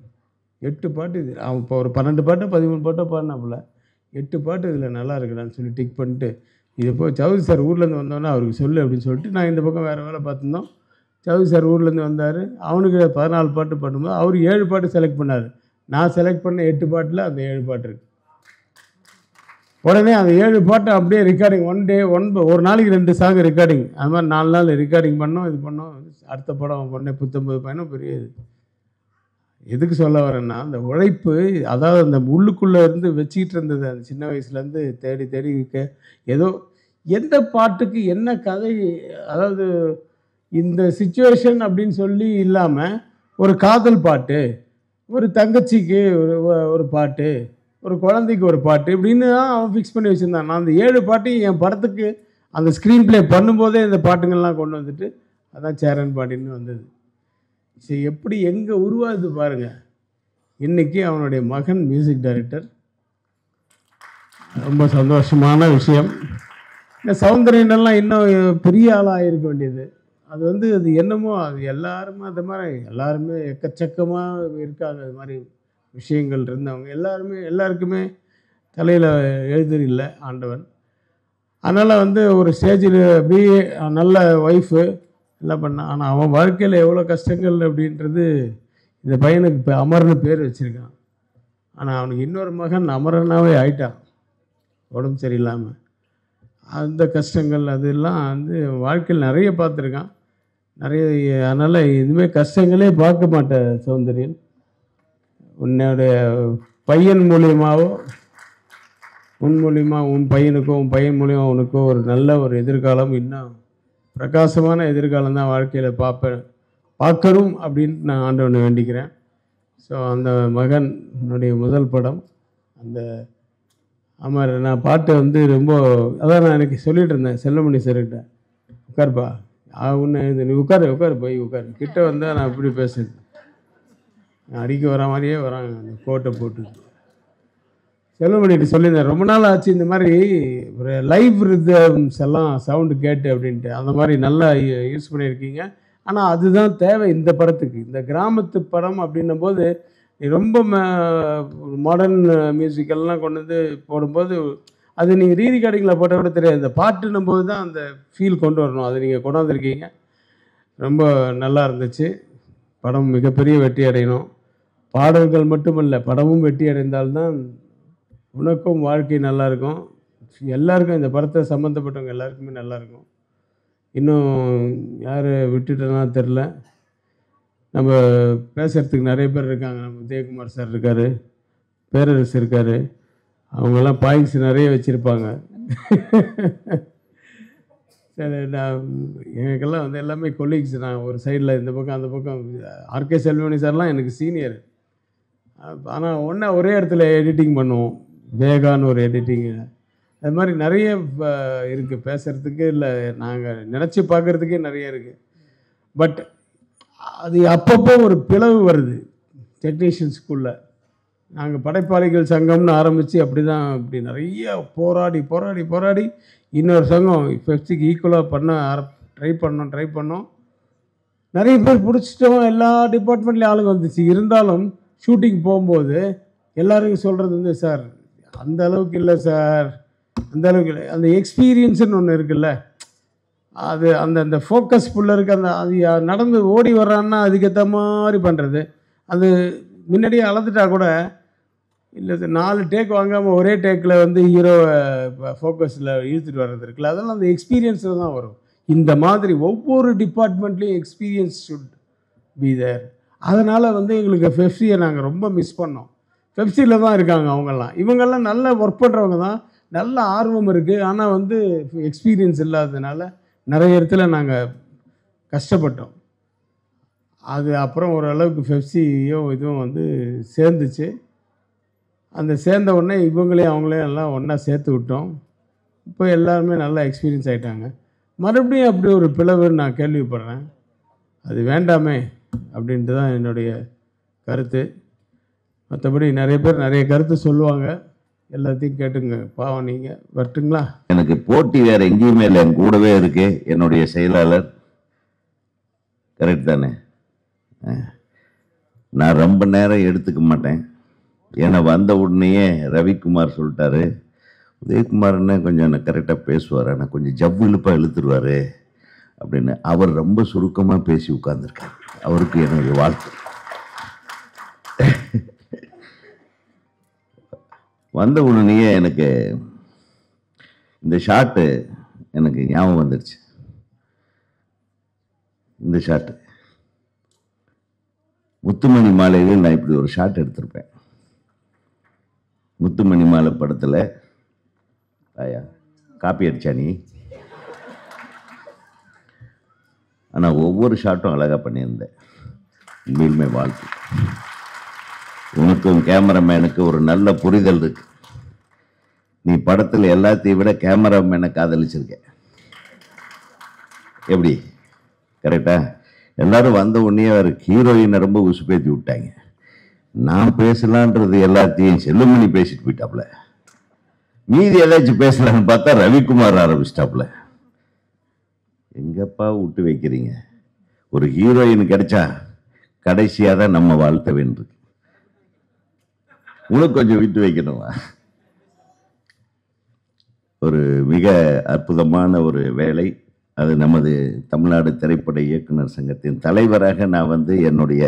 8 பாட்டு இது அவன் இப்போ ஒரு 12 பாட்டோ 13 பாட்டோ பாடினாப்புல. 8 பாட்டு இதில் நல்லா இருக்குடான்னு சொல்லி டிக் பண்ணிட்டு, இது போய் சௌத்ரி சார் ஊர்லேருந்து வந்தோன்னே அவருக்கு சொல்லு அப்படின்னு சொல்லிட்டு நான் இந்த பக்கம் வேறு வேலை பார்த்துருந்தோம். சௌத்ரி சார் ஊர்லேருந்து வந்தார். அவனுக்கு 14 பாட்டு பண்ணும்போது அவர் 7 பாட்டு செலக்ட் பண்ணார். நான் செலக்ட் பண்ண 8 பாட்டில் அந்த 7 பாட்டு இருக்குது. உடனே அந்த 7 பாட்டை அப்படியே ரெக்கார்டிங் ஒரு நாளைக்கு 2 சாங் ரெக்கார்டிங். அது மாதிரி 4 நாள் ரெக்கார்டிங் பண்ணோம். இது பண்ணோம். அடுத்த படம் பண்ணேன் 19 பயணம் பெரிய இது. எதுக்கு சொல்ல வரேன்னா, அந்த உழைப்பு, அதாவது அந்த உள்ளுக்குள்ளே இருந்து வச்சுக்கிட்டு இருந்தது அந்த சின்ன வயசுலேருந்து தேடி தேடி ஏதோ எந்த பாட்டுக்கு என்ன கதை, அதாவது இந்த சிச்சுவேஷன் அப்படின்னு சொல்லி இல்லாமல் ஒரு காதல் பாட்டு, ஒரு தங்கச்சிக்கு ஒரு பாட்டு, ஒரு குழந்தைக்கு ஒரு பாட்டு இப்படின்னு தான் அவன் ஃபிக்ஸ் பண்ணி வச்சுருந்தான். நான் அந்த 7 பாட்டையும் என் படத்துக்கு அந்த ஸ்க்ரீன் ப்ளே பண்ணும்போதே இந்த பாட்டுங்கள்லாம் கொண்டு வந்துட்டு அதான் சேரன் பாட்டின்னு வந்தது. சரி, எப்படி எங்கே உருவாகுது பாருங்கள். இன்றைக்கி அவனுடைய மகன் மியூசிக் டைரக்டர். ரொம்ப சந்தோஷமான விஷயம். இந்த சௌந்தர்யனெல்லாம் இன்னும் பெரிய ஆளாக இருக்க வேண்டியது. அது வந்து அது என்னமோ அது எல்லாருமே அந்த மாதிரி எல்லாருமே எக்கச்சக்கமாக இருக்காங்க. அது மாதிரி விஷயங்கள் இருந்தவங்க எல்லாருக்குமே தலையில் எழுதில்லை ஆண்டவன். அதனால் வந்து ஒரு ஸ்டேஜில் பிஏ நல்ல ஒய்ஃபு எல்லாம் பண்ணான். ஆனால் அவன் வாழ்க்கையில் எவ்வளோ கஷ்டங்கள் அப்படின்றது இந்த பையனுக்கு இப்போ அமர்னு பேர் வச்சுருக்கான். ஆனால் அவனுக்கு இன்னொரு மகன் அமரனாகவே ஆயிட்டான் உடம்பு சரியில்லாமல். அந்த கஷ்டங்கள் அதெல்லாம் வந்து வாழ்க்கையில் நிறைய பார்த்துருக்கான் நிறைய. அதனால் இதுமாதிரி கஷ்டங்களே பார்க்க மாட்டேன் சௌந்தர்யன். உன்னுடைய பையன் மூலியமாகவோ உன் மூலியமாக உன் பையனுக்கோ உன் பையன் மூலியமாக உனக்கோ ஒரு நல்ல ஒரு எதிர்காலம், இன்னும் பிரகாசமான எதிர்காலம் தான் வாழ்க்கையில் பார்க்கணும் அப்படின்னு நான் ஆண்டவனை வேண்டிக்கிறேன். ஸோ அந்த மகனுடைய முதல் படம் அந்த அமர். நான் பாட்டை வந்து ரொம்ப அதான் நான் எனக்கு சொல்லிகிட்டு இருந்தேன் செல்வமணி சார்கிட்ட, உட்காருப்பா உன்னை நீ உட்காரு போய் உட்காரு, கிட்ட வந்தால் நான் இப்படி பேசுறேன். அடிக்க வர மாதிரியே வராங்க அந்த கோட்டை போட்டு. செல்வமணிகிட்ட சொல்லியிருந்தேன், ரொம்ப நாள் ஆச்சு இந்த மாதிரி ஒரு லைவ் ரிதம்ஸ் எல்லாம் சவுண்டு கேட்டு அப்படின்ட்டு. அந்த மாதிரி நல்லா யூஸ் பண்ணியிருக்கீங்க. ஆனால் அதுதான் தேவை இந்த படத்துக்கு. இந்த கிராமத்து படம் அப்படின்னும் போது ரொம்ப மாடர்ன் மியூசிக்கெல்லாம் கொண்டு வந்து போடும்போது அது நீங்கள் ரீரிகார்டிங்கில் போட்டால் கூட தெரியாது. இந்த பாட்டுன்னும் போது தான் அந்த ஃபீல் கொண்டு வரணும். அது நீங்கள் கொண்டு வந்திருக்கீங்க. ரொம்ப நல்லா இருந்துச்சு. படம் மிகப்பெரிய வெற்றி அடையணும். பாடல்கள் மட்டுமல்ல, படமும் வெற்றி அடைந்தால்தான் உனக்கும் வாழ்க்கை நல்லாயிருக்கும். எல்லாருக்கும் இந்த படத்தை சம்மந்தப்பட்டவங்க எல்லாருக்குமே நல்லாயிருக்கும். இன்னும் யார் விட்டுட்டேன்னா தெரில. நம்ம பேசுகிறதுக்கு நிறைய பேர் இருக்காங்க. நம்ம உதயகுமார் சார் இருக்கார், பேரரசு இருக்கார். அவங்கெல்லாம் பாயிண்ட்ஸ் நிறைய வச்சுருப்பாங்க. சரி, நான் எனக்கெல்லாம் வந்து எல்லாமே கொலீக்ஸ். நான் ஒரு சைடில் இந்த பக்கம் அந்த பக்கம். ஆர்கே செல்வமணி சார்லாம் எனக்கு சீனியர். ஆனால் ஒரே இடத்துல எடிட்டிங் பண்ணுவோம். வேகான்னு ஒரு எடிட்டிங்கு. அது மாதிரி நிறைய இருக்குது பேசுகிறதுக்கு. இல்லை நாங்கள் நினச்சி பார்க்குறதுக்கே நிறைய இருக்குது. பட் அது அப்பப்போ ஒரு பிளவு வருது டெக்னீஷியன்ஸ்குள்ளே. நாங்கள் படைப்பாளிகள் சங்கம்னு ஆரம்பித்து அப்படி தான் இப்படி நிறைய போராடி இன்னொரு சங்கம் ஃபெஸ்ட்டுக்கு ஈக்குவலாக பண்ண ட்ரை பண்ணோம். நிறைய பேர் பிடிச்சிட்டோம். எல்லா டிபார்ட்மெண்ட்லேயும் ஆளுங்க வந்துச்சு. இருந்தாலும் ஷூட்டிங் போகும்போது எல்லாருக்கும் சொல்கிறது வந்து, சார் அந்த அளவுக்கு இல்லை சார், அந்த அளவுக்கு இல்லை. அந்த எக்ஸ்பீரியன்ஸுன்னு ஒன்று இருக்குல்ல, அது அந்த ஃபோக்கஸ் ஃபுல்லாக இருக்குது. அது நடந்து ஓடி வர்றான்னா அதுக்கேற்ற மாதிரி பண்ணுறது. அது முன்னாடியே அளந்துட்டா கூட இல்லை, 4 டேக் வாங்காமல் ஒரே டேக்கில் வந்து ஹீரோவை ஃபோக்கஸில் இழுத்துட்டு வர்றது இருக்குல்ல, அதெல்லாம் அந்த எக்ஸ்பீரியன்ஸில் தான் வரும். இந்த மாதிரி ஒவ்வொரு டிபார்ட்மெண்ட்லேயும் எக்ஸ்பீரியன்ஸ் ஷுட் பி தேர். அதனால் வந்து எங்களுக்கு பெப்சியை நாங்கள் ரொம்ப மிஸ் பண்ணோம். பெப்சியில் தான் இருக்காங்க அவங்கெல்லாம். இவங்கெல்லாம் நல்லா ஒர்க் பண்ணுறவங்க தான், நல்ல ஆர்வம் இருக்குது. ஆனால் வந்து எக்ஸ்பீரியன்ஸ் இல்லாததுனால நிறைய இடத்துல நாங்கள் கஷ்டப்பட்டோம். அது அப்புறம் ஓரளவுக்கு பெப்சியும் இதுவும் வந்து சேர்ந்துச்சு. அந்த சேர்ந்த உடனே இவங்களையும் அவங்களையும் எல்லாம் ஒன்றா சேர்த்து விட்டோம். இப்போ எல்லாருமே நல்லா எக்ஸ்பீரியன்ஸ் ஆகிட்டாங்க. மறுபடியும் அப்படி ஒரு பிளவுன்னு நான் கேள்விப்படுறேன். அது வேண்டாமே அப்படின்ட்டு தான் என்னுடைய கருத்து. மற்றபடி நிறைய பேர் நிறைய கருத்து சொல்லுவாங்க. எல்லாத்தையும் கேட்டுங்க. பாவம் நீங்கள் வரட்டுங்களா? எனக்கு போட்டி வேற எங்கேயுமே இல்லை, என் கூடவே இருக்கு என்னுடைய செயலாளர். கரெக்ட் தானே? நான் ரொம்ப நேரம் எடுத்துக்க மாட்டேன். ஏன்னா வந்த உடனேயே ரவிக்குமார் சொல்லிட்டாரு, உதயகுமார்னு கொஞ்சம் என்ன கரெக்டாக பேசுவார், ஆனால் கொஞ்சம் ஜவ்வு இழுப்பாக இழுத்துருவார் அப்படின்னு. அவர் ரொம்ப சுருக்கமாக பேசி உட்கார்ந்துருக்கார். அவருக்கு என்னுடைய வாழ்த்து. வந்த உடனேயே எனக்கு இந்த ஷாட்டு எனக்கு ஞாபகம் வந்துடுச்சு. இந்த ஷாட்டு முத்துமணி மாலையில் நான் இப்படி ஒரு ஷாட் எடுத்திருப்பேன். முத்துமணி மாலை படத்தில் ஐயா காப்பி அடிச்சா நீ, ஆனால் ஒவ்வொரு ஷாட்டும் அழகாக பண்ணியிருந்தேன். உண்மையிலுமே வாழ்த்து. உனக்கும் கேமராமேனுக்கு ஒரு நல்ல புரிதல் இருக்கு. நீ படத்தில் எல்லாத்தையும் விட கேமராமேனை காதலிச்சிருக்க. எப்படி? கரெக்டா? எல்லாரும் வந்த உடனே அவர் ஹீரோயினை ரொம்ப உசுப்பேத்தி விட்டாங்க. நான் பேசலான்றது எல்லாத்தையும் செல்லுமணி பேசிட்டு போயிட்டாப்புல. மீதி ஏதாச்சும் பேசலான்னு பார்த்தா ரவிக்குமார் ஆரம்பிச்சிட்டாப்புல. எங்கப்பா விட்டு வைக்கிறீங்க? ஒரு ஹீரோயின் கிடைச்சா கடைசியாக தான் நம்ம வாழ்த்த வேண்டியிருக்கு. உனக்கு கொஞ்சம் விட்டு வைக்கணுமா? ஒரு மிக அற்புதமான ஒரு வேலை அது. நமது தமிழ்நாடு திரைப்பட இயக்குனர் சங்கத்தின் தலைவராக நான் வந்து என்னுடைய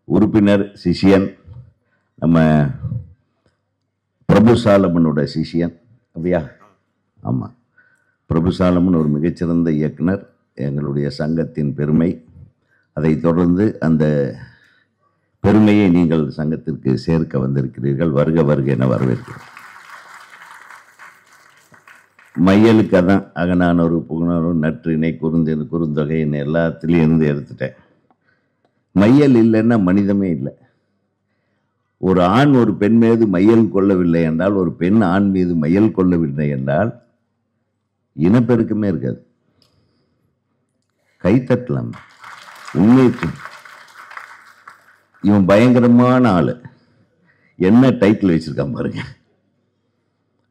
உறுப்பினர் சிஷியன் நம்ம பிரபு சாலமனோட சிஷியன். அப்படியா? ஆமாம், பிரபு சாலமன் ஒரு மிகச்சிறந்த இயக்குனர், எங்களுடைய சங்கத்தின் பெருமை. அதை தொடர்ந்து அந்த பெருமையை நீங்கள் சங்கத்திற்கு சேர்க்க வந்திருக்கிறீர்கள். வருக வருக என வரவேற்கிறோம். மையலுக்கு அதான் அகனானொரு புகனானொரு நற்று இணை குறுந்தெனு குறுந்தொகை என்ன எல்லாத்துலேயும் இருந்து எடுத்துட்டேன். மையல் இல்லைன்னா மனிதமே இல்லை. ஒரு ஆண் ஒரு பெண் மீது மையல் கொள்ளவில்லை என்றால், ஒரு பெண் ஆண் மீது மையல் கொள்ளவில்லை என்றால் இனப்பெருக்கமே இருக்காது. கைத்தட்டலாம். உண்மைக்கு இவன் பயங்கரமான ஆளு. என்ன டைட்டில் வச்சிருக்கான் பாருங்க,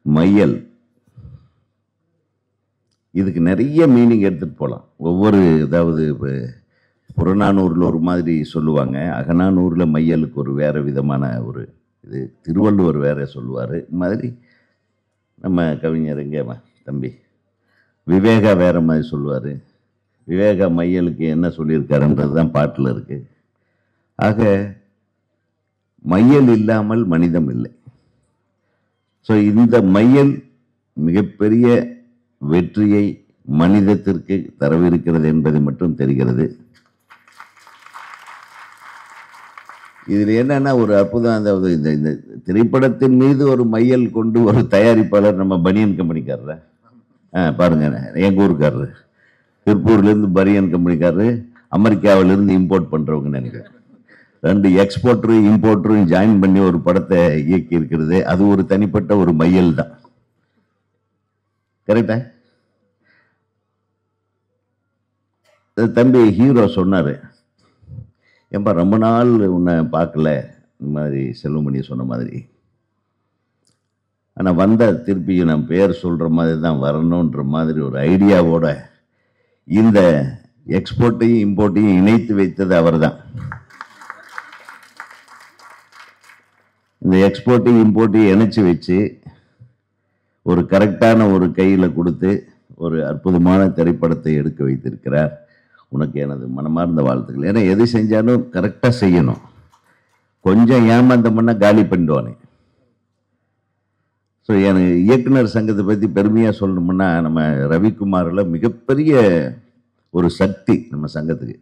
மையல். இதுக்கு நிறைய மீனிங் எடுத்துட்டு போகலாம். ஒவ்வொரு, அதாவது புறநானூரில் ஒரு மாதிரி சொல்லுவாங்க, அகநானூரில் மையலுக்கு ஒரு வேறு விதமான ஒரு இது, திருவள்ளுவர் வேற சொல்லுவார். இது மாதிரி நம்ம கவிஞர் எங்கே தம்பி விவேகா வேற மாதிரி சொல்லுவார். விவேகா மையலுக்கு என்ன சொல்லியிருக்காருன்றது தான் பாட்டில் இருக்குது. ஆக மையல் இல்லாமல் மனிதம் இல்லை. ஸோ இந்த மையல் மிகப்பெரிய வெற்றியை மனிதத்திற்கு தரவிருக்கிறது என்பது மட்டும் தெரிகிறது. இதில் என்னன்னா ஒரு அற்புதம், அதாவது இந்த திரைப்படத்தின் மீது ஒரு மையல் கொண்டு ஒரு தயாரிப்பாளர் நம்ம பனியன் கம்பெனிக்காரர் பாருங்க, எங்கள் ஊருக்காரரு திருப்பூர்லேருந்து பனியன் கம்பெனிக்காரரு, அமெரிக்காவிலிருந்து இம்போர்ட் பண்ணுறவங்க நினைக்கிறேன். 2 எக்ஸ்போர்ட்டரும் இம்போர்ட்டரும் ஜாயின் பண்ணி ஒரு படத்தை இயக்கி இருக்கிறது. அது ஒரு தனிப்பட்ட ஒரு மையல் தான். கரெக்டா? தம்பி ஹீரோ சொன்னார், ஏன்பா ரொம்ப நாள் உன்னை பார்க்கல, இந்த மாதிரி செல்வமணி சொன்ன மாதிரி. ஆனால் வந்த திருப்பியும் நான் பேர் சொல்கிற மாதிரி தான் வரணுன்ற மாதிரி ஒரு ஐடியாவோட இந்த எக்ஸ்போர்ட்டையும் இம்போர்ட்டையும் இணைத்து வைத்தது அவர் தான். இந்த எக்ஸ்போர்ட்டையும் இம்போர்ட்டையும் இணைச்சி வச்சு ஒரு கரெக்டான ஒரு கையில் கொடுத்து ஒரு அற்புதமான திரைப்படத்தை எடுக்க வைத்திருக்கிறார். உனக்கு எனது மனமார்ந்த வாழ்த்துக்கள். ஏன்னா எது செஞ்சாலும் கரெக்டாக செய்யணும். கொஞ்சம் ஏமாந்தம்னா காலி பண்ணிடுவானே. ஸோ எனக்கு இயக்குனர் சங்கத்தை பற்றி பெருமையாக சொல்லணும்னா, நம்ம ரவிக்குமாரில் மிகப்பெரிய ஒரு சக்தி நம்ம சங்கத்துக்கு.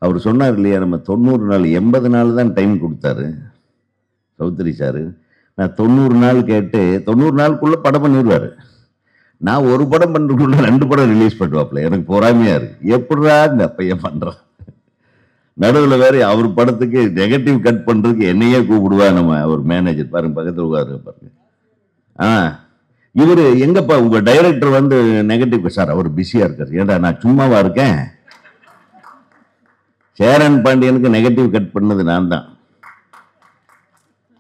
அவர் சொன்னார் இல்லையா, நம்ம 90 நாள் 80 நாள் தான் டைம் கொடுத்தாரு சௌத்ரி சார். நான் 90 நாள் கேட்டு 90 நாளுக்குள்ளே படம் பண்ணிடுவார். நான் ஒரு படம் பண்ணுறதுக்குள்ள 2 படம் ரிலீஸ் பண்ணுவாப்புல. எனக்கு பொறாமையாக இருக்குது. எப்படா இந்த பையன் பண்ணுறான். நடுவில் வேற அவர் படத்துக்கு நெகட்டிவ் கட் பண்றதுக்கு என்னையே கூப்பிடுவா நம்ம ஒரு மேனேஜர் பாருங்க, பக்கத்தில் உட்காரு பாருங்க. இவரு எங்கப்பா உங்க டைரக்டர் வந்து நெகட்டிவ் சார், அவர் பிஸியா இருக்காரு. ஏடா நான் சும்மாவா இருக்கேன்? சேரன் பாண்டியனுக்கு நெகட்டிவ் கட் பண்ணது நான் தான்.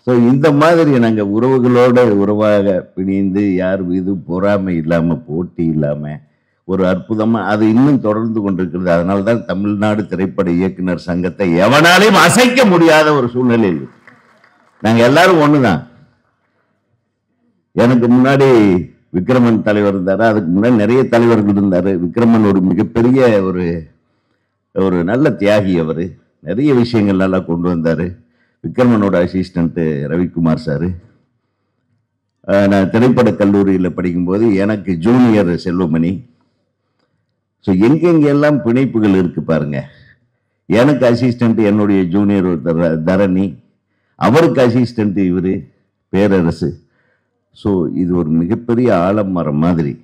ஸோ இந்த மாதிரி நாங்கள் உறவுகளோட உறவாக பிணிந்து யார் மீது பொறாமை இல்லாமல் போட்டி இல்லாமல் ஒரு அற்புதமாக அது இன்னும் தொடர்ந்து கொண்டிருக்கிறது. அதனால தான் தமிழ்நாடு திரைப்பட இயக்குனர் சங்கத்தை எவனாலையும் அசைக்க முடியாத ஒரு சூழ்நிலையில் நாங்கள் எல்லாரும் ஒன்று தான். எனக்கு முன்னாடி விக்ரமன் தலைவர் இருந்தார், அதுக்கு முன்னாடி நிறைய தலைவர்கள் இருந்தார். விக்ரமன் ஒரு மிகப்பெரிய ஒரு நல்ல தியாகி. அவர் நிறைய விஷயங்கள் நல்லா கொண்டு வந்தார். விக்ரமனோட அசிஸ்டண்ட்டு ரவிக்குமார் சார். நான் திரைப்பட கல்லூரியில் படிக்கும்போது எனக்கு ஜூனியர் செல்வமணி. ஸோ எங்கெங்கெல்லாம் பிணைப்புகள் இருக்கு பாருங்க. எனக்கு அசிஸ்டண்ட் என்னுடைய ஜூனியர் தரணி, அவருக்கு அசிஸ்டண்ட் இவர் பேரரசு. ஸோ இது ஒரு மிகப்பெரிய ஆலமரம் மாதிரி.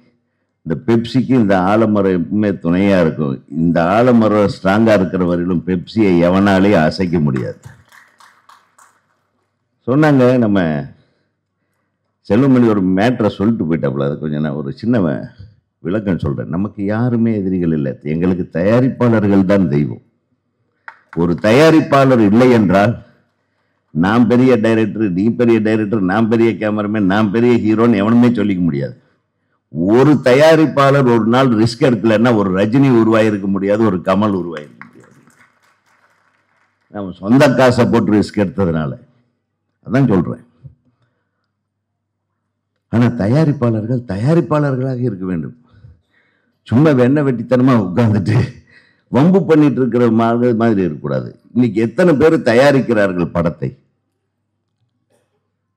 இந்த பெப்சிக்கு இந்த ஆலமரம் எப்பவுமே துணையாக இருக்கும். இந்த ஆலமரம் ஸ்ட்ராங்காக இருக்கிற வரையிலும் பெப்சியை எவனாலே அசைக்க முடியாது. சொன்னாங்க நம்ம செல்வமணி ஒரு மேட்ரை சொல்லிட்டு போயிட்டாப்புல. அது கொஞ்சம் நான் ஒரு சின்ன விளக்கம் சொல்கிறேன். நமக்கு யாருமே எதிரிகள் இல்லை, எங்களுக்கு தயாரிப்பாளர்கள் தான் தெய்வம். ஒரு தயாரிப்பாளர் இல்லை என்றால் நான் பெரிய டைரக்டர், நீ பெரிய டைரக்டர், நான் பெரிய கேமராமேன், நான் பெரிய ஹீரோன்னு எவனுமே சொல்லிக்க முடியாது. ஒரு தயாரிப்பாளர் ஒரு நாள் ரிஸ்க் எடுக்கலன்னா ஒரு ரஜினி உருவாயிருக்க முடியாது, ஒரு கமல் உருவாயிருக்க முடியாது. நம்ம சொந்த காசை போட்டு ரிஸ்க் எடுத்ததுனால அதான் சொல்றேன். ஆனா தயாரிப்பாளர்கள் தயாரிப்பாளர்களாக இருக்க வேண்டும். சும்மா வெண்ண வெட்டித்தனமா உட்கார்ந்துட்டு வம்பு பண்ணிட்டு இருக்கிற மாதிரி இருக்கக்கூடாது. இன்னைக்கு எத்தனை பேர் தயாரிக்கிறார்கள் படத்தை?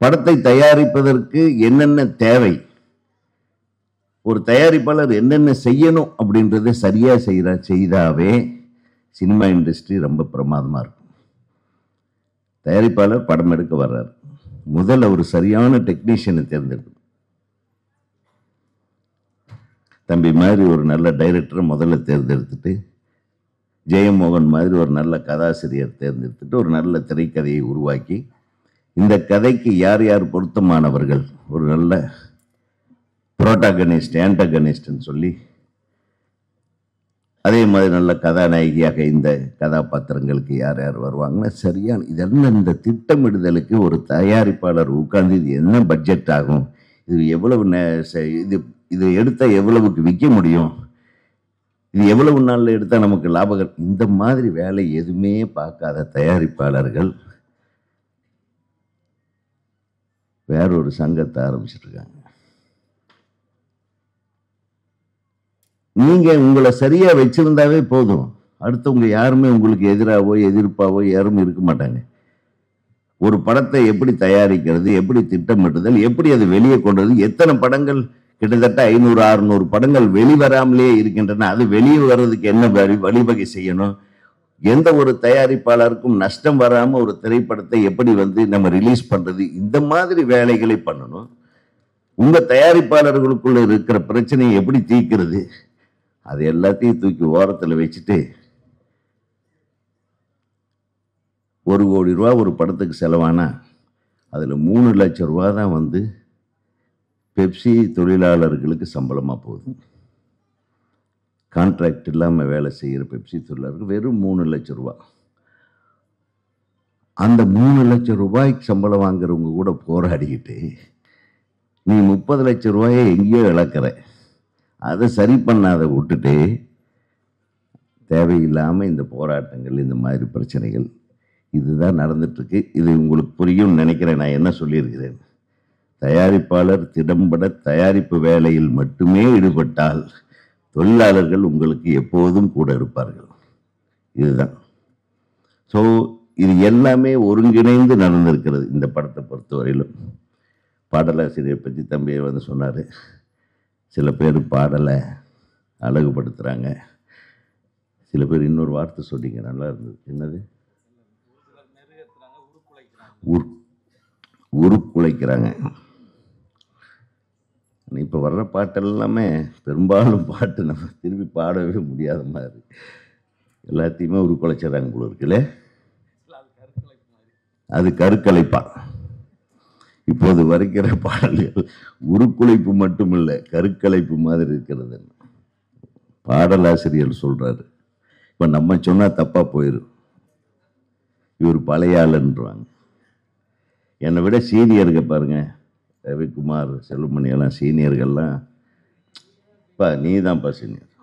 படத்தை தயாரிப்பதற்கு என்னென்ன தேவை, ஒரு தயாரிப்பாளர் என்னென்ன செய்யணும் அப்படின்றத சரியா செய்தாவே சினிமா இண்டஸ்ட்ரி ரொம்ப பிரமாதமா இருக்கும். தயாரிப்பாளர் படம் எடுக்க வர்றாரு, முதல்ல ஒரு சரியான டெக்னீஷியனை தேர்ந்தெடுக்கணும். தம்பி மாதிரி ஒரு நல்ல டைரக்டரை முதல்ல தேர்ந்தெடுத்துட்டு, ஜெயமோகன் மாதிரி ஒரு நல்ல கதாசிரியர் தேர்ந்தெடுத்துட்டு ஒரு நல்ல திரைக்கதையை உருவாக்கி, இந்த கதைக்கு யார் யார் பொருத்தமானவர்கள், ஒரு நல்ல புரோட்டாகனிஸ்ட் ஆன்டகனிஸ்ட்னு சொல்லி, அதே மாதிரி நல்ல கதாநாயகியாக இந்த கதாபாத்திரங்களுக்கு யார் யார் வருவாங்கன்னா சரியான இதெல்லாம் இந்த திட்டமிடுதலுக்கு ஒரு தயாரிப்பாளர் உட்கார்ந்து இது என்ன பட்ஜெட் ஆகும், இது எவ்வளவு இது எடுத்தால் எவ்வளவுக்கு விற்க முடியும், இது எவ்வளவு நாளில் எடுத்தால் நமக்கு லாபகம், இந்த மாதிரி வேலை எதுவுமே பார்க்காத தயாரிப்பாளர்கள் வேறொரு சங்கத்தை ஆரம்பிச்சிருக்காங்க. நீங்க உங்களை சரியா வச்சிருந்தாவே போதும், அடுத்தவங்க யாருமே உங்களுக்கு எதிராவோ எதிர்ப்பாவோ யாரும் இருக்க மாட்டாங்க. ஒரு படத்தை எப்படி தயாரிக்கிறது, எப்படி திட்டமிடுதல், எப்படி அது வெளியே கொண்டது, எத்தனை படங்கள் கிட்டத்தட்ட 500-600 படங்கள் வெளிவராமலே இருக்கின்றன. அது வெளியே வர்றதுக்கு என்ன வழிவகை செய்யணும், எந்த ஒரு தயாரிப்பாளருக்கும் நஷ்டம் வராம ஒரு திரைப்படத்தை எப்படி நம்ம ரிலீஸ் பண்றது, இந்த மாதிரி வேலைகளை பண்ணணும். உங்க தயாரிப்பாளர்களுக்குள்ள இருக்கிற பிரச்சனையை எப்படி தீர்க்கிறது, அது எல்லாத்தையும் தூக்கி ஓரத்தில் வச்சுட்டு 1 கோடி ரூபா ஒரு படத்துக்கு செலவானா அதில் 3 லட்சம் ரூபா தான் பெப்சி தொழிலாளர்களுக்கு சம்பளமாக போகுது. கான்ட்ராக்ட் இல்லாமல் வேலை செய்கிற பெப்சி தொழிலாளர்கள் வெறும் 3 லட்சம் ரூபா. அந்த 3 லட்சம் ரூபாய்க்கு சம்பளம் வாங்குறவங்க கூட போராடிக்கிட்டு நீ 30 லட்சம் ரூபாயை எங்கேயோ இழக்கிற, அதை சரி பண்ணாத விட்டுட்டு தேவையில்லாமல் இந்த போராட்டங்கள், இந்த மாதிரி பிரச்சனைகள் இதுதான் நடந்துட்டுருக்கு. இது உங்களுக்கு புரியும் நினைக்கிறேன். நான் என்ன சொல்லியிருக்கிறேன், தயாரிப்பாளர் திடம்பட தயாரிப்பு வேலையில் மட்டுமே ஈடுபட்டால் தொழிலாளர்கள் உங்களுக்கு எப்போதும் கூட இருப்பார்கள். இதுதான். ஸோ இது எல்லாமே ஒருங்கிணைந்து நடந்திருக்கிறது இந்த படத்தை பொறுத்தவரையிலும். பாடலாசிரியரை பற்றி தம்பி சொன்னார். சில பேர் பாடலை அழகுபடுத்துகிறாங்க, சில பேர் இன்னொரு வார்த்தை சொன்னீங்க, நல்லா இருந்தது. என்னது? உருக்குலைக்கிறாங்க. இப்போ வர்ற பாட்டு எல்லாமே பெரும்பாலும் பாட்டு நம்ம திரும்பி பாடவே முடியாத மாதிரி. எல்லாத்தையுமே உருக்குலைச்சிடறாங்க போல இருக்குல்ல. அது கருக்கலைப்பா. இப்போது வருகிற பாடல்கள் உருக்குலைப்பு மட்டும் இல்லை, கருக்கலைப்பு மாதிரி இருக்கிறது. பாடலாசிரியர் சொல்றாரு, இப்போ நம்ம சொன்னா தப்பா போயிடும், இவர் பழைய ஆளுன்றாங்க. என்னை விட சீனியருங்க பாருங்க, ரவிக்குமார், செல்வமணி எல்லாம் சீனியர்கள்லாம், பா நீ தான்ப்பா சீனியர்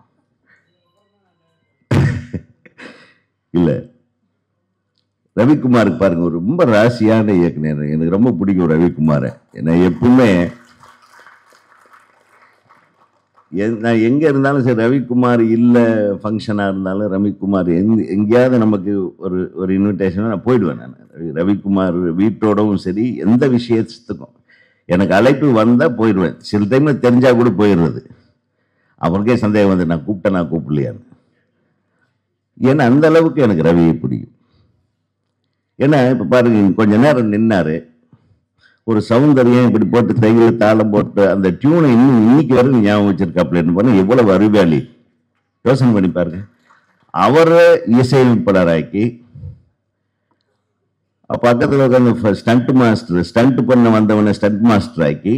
இல்லை. ரவிக்குமாருக்கு பாருங்க, ஒரு ரொம்ப ராசியான இயக்குனர். எனக்கு ரொம்ப பிடிக்கும் ரவிக்குமாரை. என்ன எப்பவுமே நான் எங்கே இருந்தாலும் சரி, ரவிக்குமார் இல்லை ஃபங்க்ஷனாக இருந்தாலும் ரவிக்குமார் எங்கேயாவது நமக்கு ஒரு ஒரு இன்விடேஷனாக நான் போயிடுவேன். நான் ரவிக்குமார் வீட்டோடவும் சரி, எந்த விஷயத்துக்கும் எனக்கு அழைப்பு வந்தால் போயிடுவேன். சில டைமில் தெரிஞ்சால் கூட போயிடுறது. அவருக்கே சந்தேகம் வந்து நான் கூப்பிட்டேன், நான் கூப்பிடலையான்னு. ஏன்னா அந்த அளவுக்கு எனக்கு ரவியை பிடிக்கும். ஏன்னா இப்போ பாருங்க, கொஞ்ச நேரம் நின்னாரு, ஒரு சௌந்தரியம் இப்படி போட்டு கையில் தாளம் போட்டு அந்த டியூனை இன்னைக்கு வரைக்கும் ஞாபகம் வச்சிருக்காப்லன்னு பாருங்க. எவ்வளவு அறிவாளி, யோசனை பண்ணி பாருங்க. அவரை இசையமைப்பாளராக்கி பக்கத்தில் உட்காந்து ஸ்டண்ட் மாஸ்டர், ஸ்டண்ட் பண்ண வந்தவனை ஸ்டண்ட் மாஸ்டர் ஆக்கி,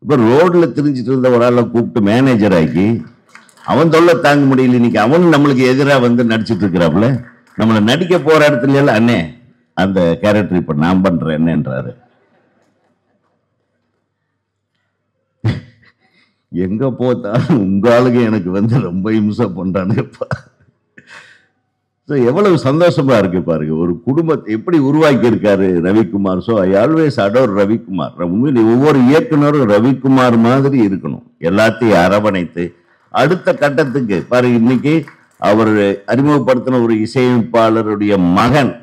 இப்போ ரோட்ல திரிஞ்சிட்டு இருந்த ஒரு ஆளை கூப்பிட்டு மேனேஜர் ஆக்கி, அவன் தொல்லை தாங்க முடியல. இன்னைக்கு அவன் நம்மளுக்கு எதிராக வந்து நடிச்சிட்டு இருக்கிறாப்புல. நம்மளை நடிக்க போற இடத்துல எல்லாம் அண்ணே அந்த கேரக்டர் இப்ப நான் பண்றேன் என்னன்றாரு. எங்க போத்தாலும் உங்க ஆளுங்க எனக்கு வந்து ரொம்ப இம்சை பண்றானுப்பா. எவ்வளவு சந்தோஷமா இருக்கு பாருங்க. ஒரு குடும்பத்தை எப்படி உருவாக்கி இருக்காரு Ravikumar. So I always adore Ravikumar. உண்மையிலே ஒவ்வொரு இயக்குனரும் ரவிக்குமார் மாதிரி இருக்கணும், எல்லாத்தையும் அரவணைத்து அடுத்த கட்டத்துக்கு பாருங்க. இன்னைக்கு அவர் அறிமுகப்படுத்தின ஒரு இசையமைப்பாளருடைய மகன்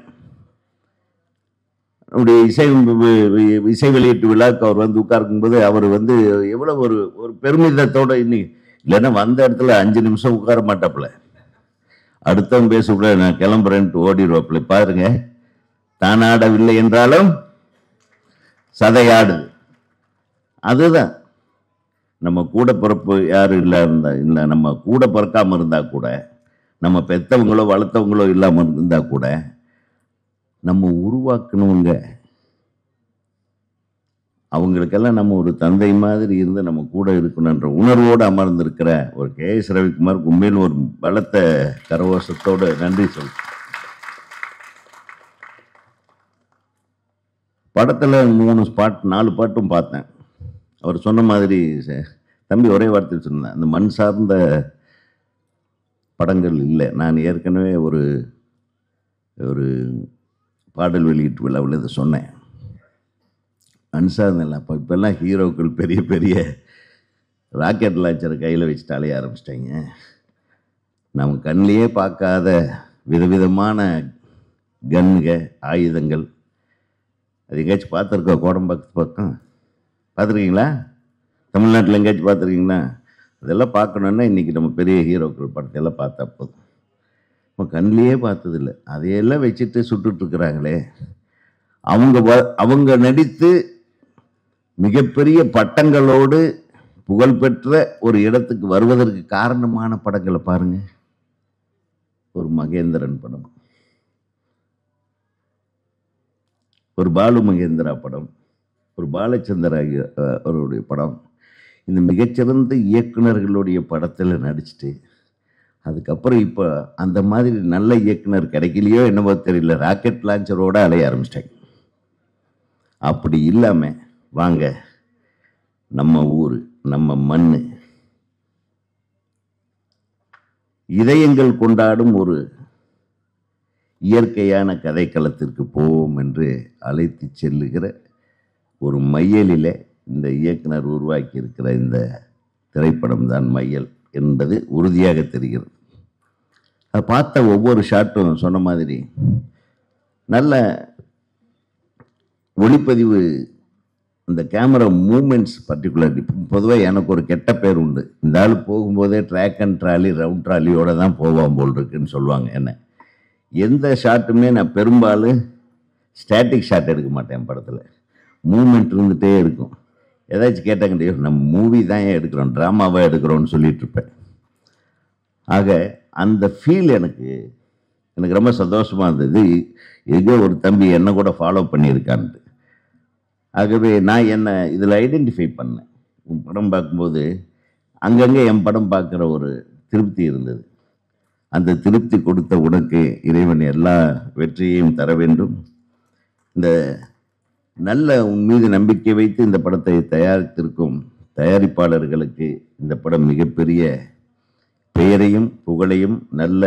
இசை வெளியீட்டு விழாக்கு அவர் வந்து உட்கார்க்கும் போது அவர் வந்து எவ்வளவு ஒரு ஒரு பெருமிதத்தோட, இன்னைக்கு இல்லைன்னா வந்த இடத்துல 5 நிமிஷம் உட்கார மாட்டாப்புல. அடுத்தவன் பேசக்கூட நான் கிளம்புறேன்ட்டு ஓடிடுவாப்புல. பாருங்க, தானாடவில்லை என்றாலும் சதையாடுது. அதுதான் நம்ம கூட பிறப்பு யாரும் இல்லை, நம்ம கூட பிறக்காம இருந்தா கூட, நம்ம பெத்தவங்களோ வளர்த்தவங்களோ இல்லாமல் இருந்தா கூட, நம்ம உருவாக்கணுங்க. அவங்களுக்கெல்லாம் நம்ம ஒரு தந்தை மாதிரி இருந்து நம்ம கூட இருக்கணுன்ற உணர்வோடு அமர்ந்திருக்கிற ஒரு கே.எஸ். ரவிக்குமார் உண்மையில் ஒரு பலத்த கரவோசத்தோடு நன்றி சொல். படத்தில் 3 ஸ்பாட் 4 பாட்டும் பார்த்தேன். அவர் சொன்ன மாதிரி தம்பி ஒரே வார்த்தையில் சொன்னேன், அந்த மண் சார்ந்த படங்கள் இல்லை. நான் ஏற்கனவே ஒரு ஒரு பாடல் வெளியீட்டு விழாவில் இதை சொன்னேன். மண் சார்ந்த அப்போ இப்போல்லாம் ஹீரோக்கள் பெரிய பெரிய ராக்கெட் லான்ச்சரை கையில் வச்சுட்டு அலைய ஆரம்பிச்சிட்டாங்க. நம்ம கண்ணிலேயே பார்க்காத விதவிதமான கன்னுக, ஆயுதங்கள். அது எங்கேயாச்சும் பார்த்துருக்கோம்? கோடம்பாக்கத்து பக்கம் பார்த்துருக்கீங்களா? தமிழ்நாட்டில் எங்கேயாச்சும் பார்த்துருக்கீங்களா? அதெல்லாம் பார்க்கணுன்னா இன்றைக்கி நம்ம பெரிய ஹீரோக்கள் படத்தையெல்லாம் பார்த்தா போதும். நம்ம கண்ணிலேயே பார்த்ததில்லை, அதையெல்லாம் வச்சுட்டு சுட்டுட்ருக்குறாங்களே. அவங்க நடித்து மிகப்பெரிய பட்டங்களோடு புகழ்பெற்ற ஒரு இடத்துக்கு வருவதற்கு காரணமான படங்களை பாருங்க. ஒரு மகேந்திரன் படம், ஒரு பாலு மகேந்திரா படம், ஒரு பாலச்சந்தர் அவருடைய படம். இந்த மிகச்சிறந்த இயக்குனர்களுடைய படத்தில் நடிச்சுட்டு அதுக்கப்புறம் இப்போ அந்த மாதிரி நல்ல இயக்குனர் கிடைக்கலையோ என்னவோ தெரியல, ராக்கெட் லான்ச்சரோடு அலைய ஆரம்பிச்சிட்டாங்க. அப்படி இல்லாமல் வாங்க, நம்ம ஊர், நம்ம மண், இதயங்கள் கொண்டாடும் ஒரு இயற்கையான கதைக்களத்திற்கு போவோம் என்று அழைத்து செல்லுகிற ஒரு மையலில் இந்த இயக்குனர் உருவாக்கி இருக்கிற இந்த திரைப்படம் தான் மையல் என்பது உறுதியாக தெரிகிறது. அதை பார்த்த ஒவ்வொரு ஷாட்டும் சொன்ன மாதிரி நல்ல ஒளிப்பதிவு, இந்த கேமரா மூமெண்ட்ஸ் பர்டிகுலர்லி. பொதுவாக எனக்கு ஒரு கெட்ட பேர் உண்டு, இந்த ஆள் போகும்போதே ட்ராக் அண்ட் ட்ராலி ரவுண்ட் ட்ராலியோடு தான் போவான் போல் இருக்குன்னு சொல்லுவாங்க. என்ன எந்த ஷாட்டுமே நான் பெரும்பாலும் ஸ்டாட்டிக் ஷாட் எடுக்க மாட்டேன். படத்தில் மூமெண்ட் இருந்துகிட்டே இருக்கும். ஏதாச்சும் கேட்டாங்க, நம்ம மூவி தான் எடுக்கிறோம், ட்ராமாவாக எடுக்கிறோன்னு சொல்லிட்டு இருப்பேன். ஆக அந்த ஃபீல் எனக்கு ரொம்ப சந்தோஷமாக இருந்தது. எங்கோ ஒரு தம்பி என்னை கூட ஃபாலோ பண்ணியிருக்கான்ட்டு. ஆகவே நான் என்னை இதில் ஐடென்டிஃபை பண்ணேன். உன் படம் பார்க்கும்போது அங்கங்கே என் படம் பார்க்குற ஒரு திருப்தி இருந்தது. அந்த திருப்தி கொடுத்த உனக்கு இறைவன் எல்லா வெற்றியையும் தர வேண்டும். இந்த நல்ல உன் மீது நம்பிக்கை வைத்து இந்த படத்தை தயாரித்திருக்கும் தயாரிப்பாளர்களுக்கு இந்த படம் மிகப்பெரிய பெயரையும் புகழையும் நல்ல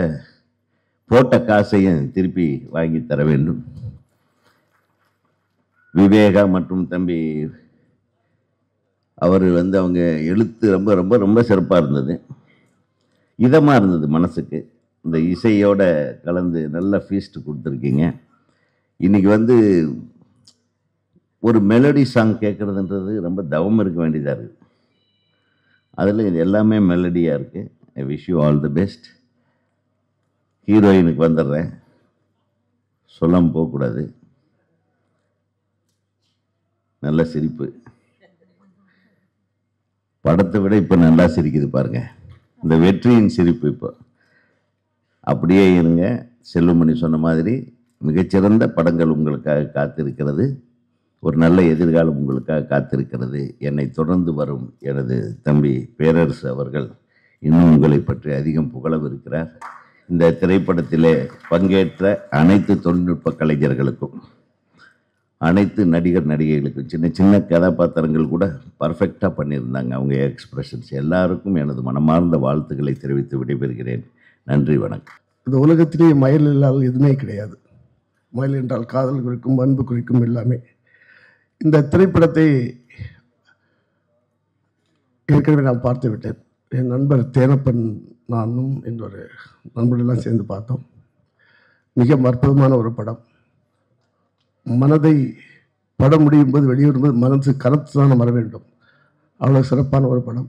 போட்ட காசையும் திருப்பி வாங்கி தர வேண்டும். விவேகா மற்றும் தம்பி அவர் அவங்க எழுத்து ரொம்ப ரொம்ப ரொம்ப சிறப்பாக இருந்தது, இதமாக இருந்தது மனசுக்கு. இந்த இசையோட கலந்து நல்ல ஃபீஸ்ட் கொடுத்துருக்கீங்க. இன்றைக்கி ஒரு மெலடி சாங் கேட்குறதுன்றது ரொம்ப தவம் இருக்க வேண்டியதாக இருக்குது. அதில் இது எல்லாமே மெலடியாக இருக்குது. I wish you all the best. ஹீரோயினுக்கு வந்துடுறேன், சொல்லாமல் போகக்கூடாது. நல்ல சிரிப்பு, படத்தை விட இப்போ நல்லா சிரிக்குது பாருங்க. இந்த வெற்றியின் சிரிப்பு இப்போ அப்படியே இருங்க. செல்வமணி சொன்ன மாதிரி மிகச்சிறந்த படங்கள் உங்களுக்காக காத்திருக்கிறது. ஒரு நல்ல எதிர்காலம் உங்களுக்காக காத்திருக்கிறது. என்னை தொடர்ந்து வரும் எனது தம்பி பேரரசு அவர்கள் இன்னும் உங்களை பற்றி அதிகம் புகழவிருக்கிறார். இந்த திரைப்படத்திலே பங்கேற்ற அனைத்து தொழில்நுட்ப கலைஞர்களுக்கும், அனைத்து நடிகர் நடிகைகளுக்கும், சின்ன சின்ன கதாபாத்திரங்கள் கூட பர்ஃபெக்டாக பண்ணியிருந்தாங்க. அவங்க எக்ஸ்பிரஷன்ஸ் எல்லாருக்கும் எனது மனமார்ந்த வாழ்த்துக்களை தெரிவித்து விடைபெறுகிறேன். நன்றி, வணக்கம். இந்த உலகத்திலேயே மயில் இல்லாத எதுவுமே கிடையாது. மயில் என்றால் காதல் குறிக்கும், அன்பு குறிக்கும், எல்லாமே. இந்த திரைப்படத்தை ஏற்கனவே நான் பார்த்து விட்டேன். என் நண்பர் தேனப்பன் நானும் இன்னொரு நண்பர்களெல்லாம் சேர்ந்து பார்த்தோம். மிக அற்புதமான ஒரு படம். மனதை படம் முடியும் போது வெளியிடும்போது மனசு கருத்து தான் வர வேண்டும். அவ்வளோ சிறப்பான ஒரு படம்.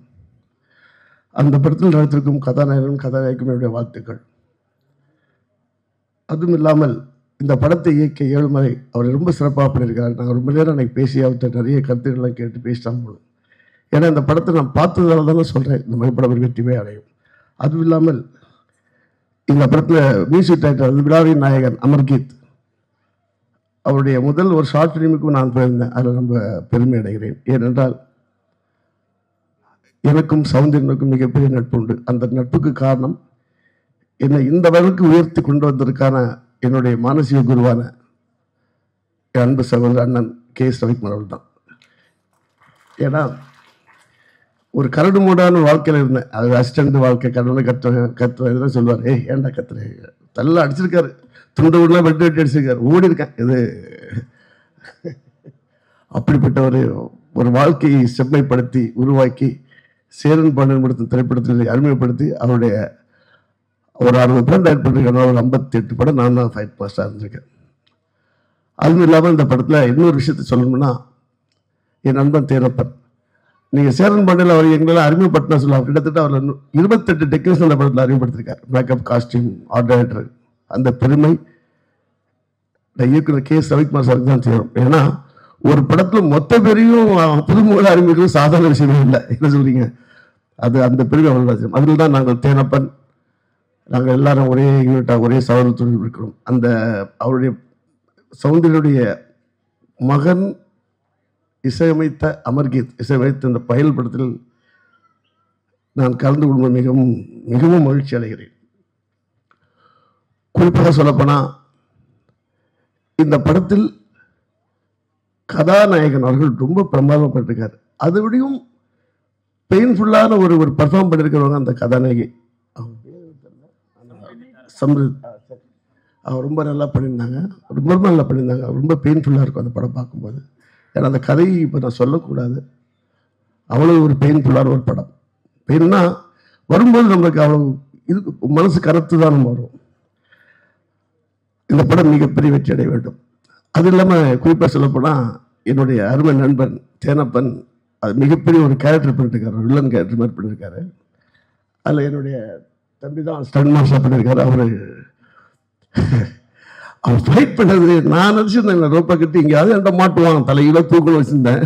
அந்த படத்தில் நடித்திருக்கும் கதாநாயகனும் கதாநாயகிக்கும் என்னுடைய வாழ்த்துக்கள். அதுவும் இல்லாமல் இந்த படத்தை இயக்கிய ஏழுமலை அவர் ரொம்ப சிறப்பாக பண்ணியிருக்காரு. நாங்கள் ரொம்ப நேரம் அன்றைக்கி பேசி அவர்கிட்ட நிறைய கருத்துக்கள்லாம் கேட்டு பேசிட்டாங்க போது. ஏன்னா இந்த படத்தை நான் பார்த்ததால தானே சொல்கிறேன் இந்த மாதிரி படம் வெற்றிவே அடையும். அதுவும் இல்லாமல் இந்த படத்தில் மியூசிக் டைரக்டர் விழாவின் நாயகன் அமர்கீத் அவருடைய முதல் ஒரு ஷார்ட் ஃபிலிமுக்கும் நான் போயிருந்தேன். அதில் ரொம்ப பெருமை அடைகிறேன். ஏனென்றால் எனக்கும் சௌந்தர்யனுக்கும் மிகப்பெரிய நட்பு உண்டு. அந்த நட்புக்கு காரணம் என்னை இந்த அளவுக்கு உயர்த்தி கொண்டு வந்ததற்கான என்னுடைய மானசீக குருவான என் அன்பு சகோதரர் அண்ணன் கே.எஸ். ரவிக்குமார் அவர்கள் தான். ஏன்னா ஒரு கரடு மூடான வாழ்க்கையில் இருந்தேன். அது அசிஸ்டண்ட் வாழ்க்கை, கடவுளை கத்துவேன் சொல்லுவார். ஏன்டா கத்துறேன், தள்ள அடிச்சிருக்காரு, துண்டு விடலாம் வெட்டி வெட்டி அடிச்சிருக்காரு, ஓடி இருக்கேன். இது அப்படிப்பட்ட ஒரு வாழ்க்கையை செம்மைப்படுத்தி உருவாக்கி சேரன் பாண்டியன் படத்தின் திரைப்படத்தில் அறிமுகப்படுத்தி அவருடைய ஒரு 60 படம் டைரக்ட் பண்ணிருக்கேன். ஒரு 58 படம் நான் தான் ஃபைட் மாஸ்டராக இருந்திருக்கேன். அதுவும் இல்லாமல் இந்த படத்தில் இன்னொரு விஷயத்தை சொல்லணும்னா, என் நண்பன் தேனப்பன், நீங்கள் சேரன் பாண்டியில் அவர் எங்களெல்லாம் அறிமுகப்படுத்தினா சொல்லலாம். கிட்டத்தட்ட அவர் 28 டெக்னீஷியன் அந்த படத்தில் அறிமுகப்படுத்திருக்கார். Makeup, costume, art director. அந்த பெருமை இயக்குனர் கே.எஸ். ரவிக்குமார் சாருக்கு தான் சேரும். ஏன்னா ஒரு படத்தில் மொத்த பேரையும் புதுமுக அறிமுகம் சாதாரண விஷயமே இல்லை. என்ன சொல்றீங்க? அந்த பெருமை அவர்கள். அதில் தான் நாங்கள் தேனப்பன், நாங்கள் எல்லாரும் ஒரே யூனிட்டாக ஒரே சகோதரத்துடன் இருக்கிறோம். அந்த அவருடைய சௌந்தர்யுடைய மகன் இசையமைத்த அமர்கீத் இசையமைத்த இந்த பயல் படத்தில் நான் கலந்து கொள்வது மிகவும் மிகவும் மகிழ்ச்சி அடைகிறேன். குறிப்பாக சொல்லப்போனால் இந்த படத்தில் கதாநாயகன் அவர்கள் ரொம்ப பிரமாதப்பட்டிருக்கார். அதை விடையும் பெயின்ஃபுல்லான ஒரு பர்ஃபார்ம் பண்ணியிருக்கிறவங்க அந்த கதாநாயகி சம்ரித். அவர் ரொம்ப நல்லா பண்ணியிருந்தாங்க, ரொம்ப நல்லா பண்ணியிருந்தாங்க. ரொம்ப பெயின்ஃபுல்லாக இருக்கும் அந்த படம் பார்க்கும்போது. ஏன்னா அந்த கதையை இப்போ நான் சொல்லக்கூடாது, அவ்வளோ ஒரு பெயின்ஃபுல்லான ஒரு படம். பெயின்னா வரும்போது நம்மளுக்கு அவ்வளோ இது மனசு கருத்து தான் நம்ம வரும். இந்த படம் மிகப்பெரிய வெற்றி அடைய வேண்டும். அது இல்லாமல் குறிப்பாக சொல்லப்போனால் என்னுடைய அருமை நண்பன் தேனப்பன் அது மிகப்பெரிய ஒரு கேரக்டர் பண்ணியிருக்காரு, வில்லன் கேரக்டர் மாதிரி பண்ணியிருக்காரு. அதில் என்னுடைய தம்பி தான் ஸ்டண்ட் மாஸ்டர் பண்ணியிருக்காரு. அவர் ஃபைட் பண்ணது நான் நினச்சிருந்தேன் ரோப்பை கட்டி எங்கேயாவது என்கிட்ட மாட்டுவான், தலையில தூக்கணும் வச்சுருந்தேன்.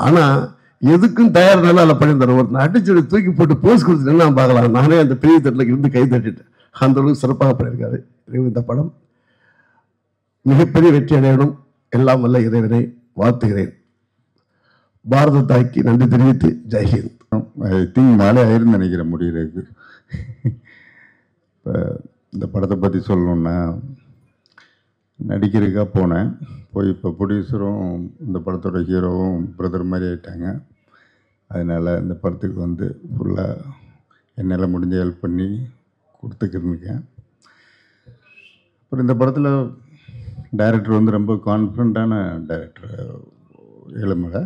ஆனால் எதுக்கும் தயார்னாலும் அதில் பண்ணியிருந்தாரு. ஒருத்தன் அடிச்சு தூக்கி போட்டு போஸ் கொடுத்துட்டேன்னு நான் பார்க்கலாம். நானே அந்த பெரிய தட்டில் இருந்து கை தட்டிட்டேன். அந்த அளவுக்கு சிறப்பாக பண்ணியிருக்காரு. இந்த படம் மிகப்பெரிய வெற்றி அடையணும். எல்லாம் வல்ல இறைவனை வாழ்த்துகிறேன். பாரத தாய்க்கு நன்றி தெரிவித்து ஜெய்ஹிந்த். ஐ திங்க் மாலை ஆயிருந்து நினைக்கிறேன் முடிகிறதுக்கு. இப்போ இந்த படத்தை பற்றி சொல்லணுன்னா, நடிக்கிறதுக்காக போனேன். போய் இப்போ ப்ரொடியூசரும் இந்த படத்தோட ஹீரோவும் பிரதர் மாதிரி ஆகிட்டாங்க. அதனால் இந்த படத்துக்கு வந்து ஃபுல்லாக என்னால் முடிஞ்ச ஹெல்ப் பண்ணி கொடுத்துக்கிருந்துக்கேன். அப்புறம் இந்த படத்தில் டைரக்டர் வந்து ரொம்ப கான்ஃபிடண்ட்டான டைரக்டர். இளமலை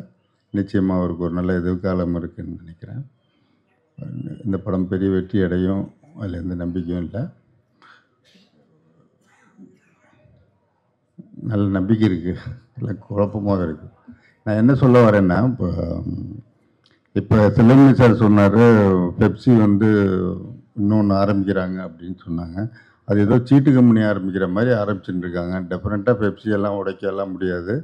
நிச்சயமாக அவருக்கு ஒரு நல்ல எதிர்காலம் இருக்குதுன்னு நினைக்கிறேன். இந்த படம் பெரிய வெற்றி அடையும், அதில் எந்த நம்பிக்கையும் இல்லை. நல்ல நம்பிக்கை இருக்குது, இல்லை குழப்பமாக இருக்குது. நான் என்ன சொல்ல வரேன்னா, இப்போ செல்வமணி சார் சொன்னார் பெப்சி வந்து இன்னொன்று ஆரம்பிக்கிறாங்க அப்படின்னு சொன்னாங்க. அது ஏதோ சீட்டு கம்பெனி ஆரம்பிக்கிற மாதிரி ஆரம்பிச்சுட்டு இருக்காங்க. டெஃபரெண்ட்டாக பெப்சியெல்லாம் உடைக்கலாம் முடியாது.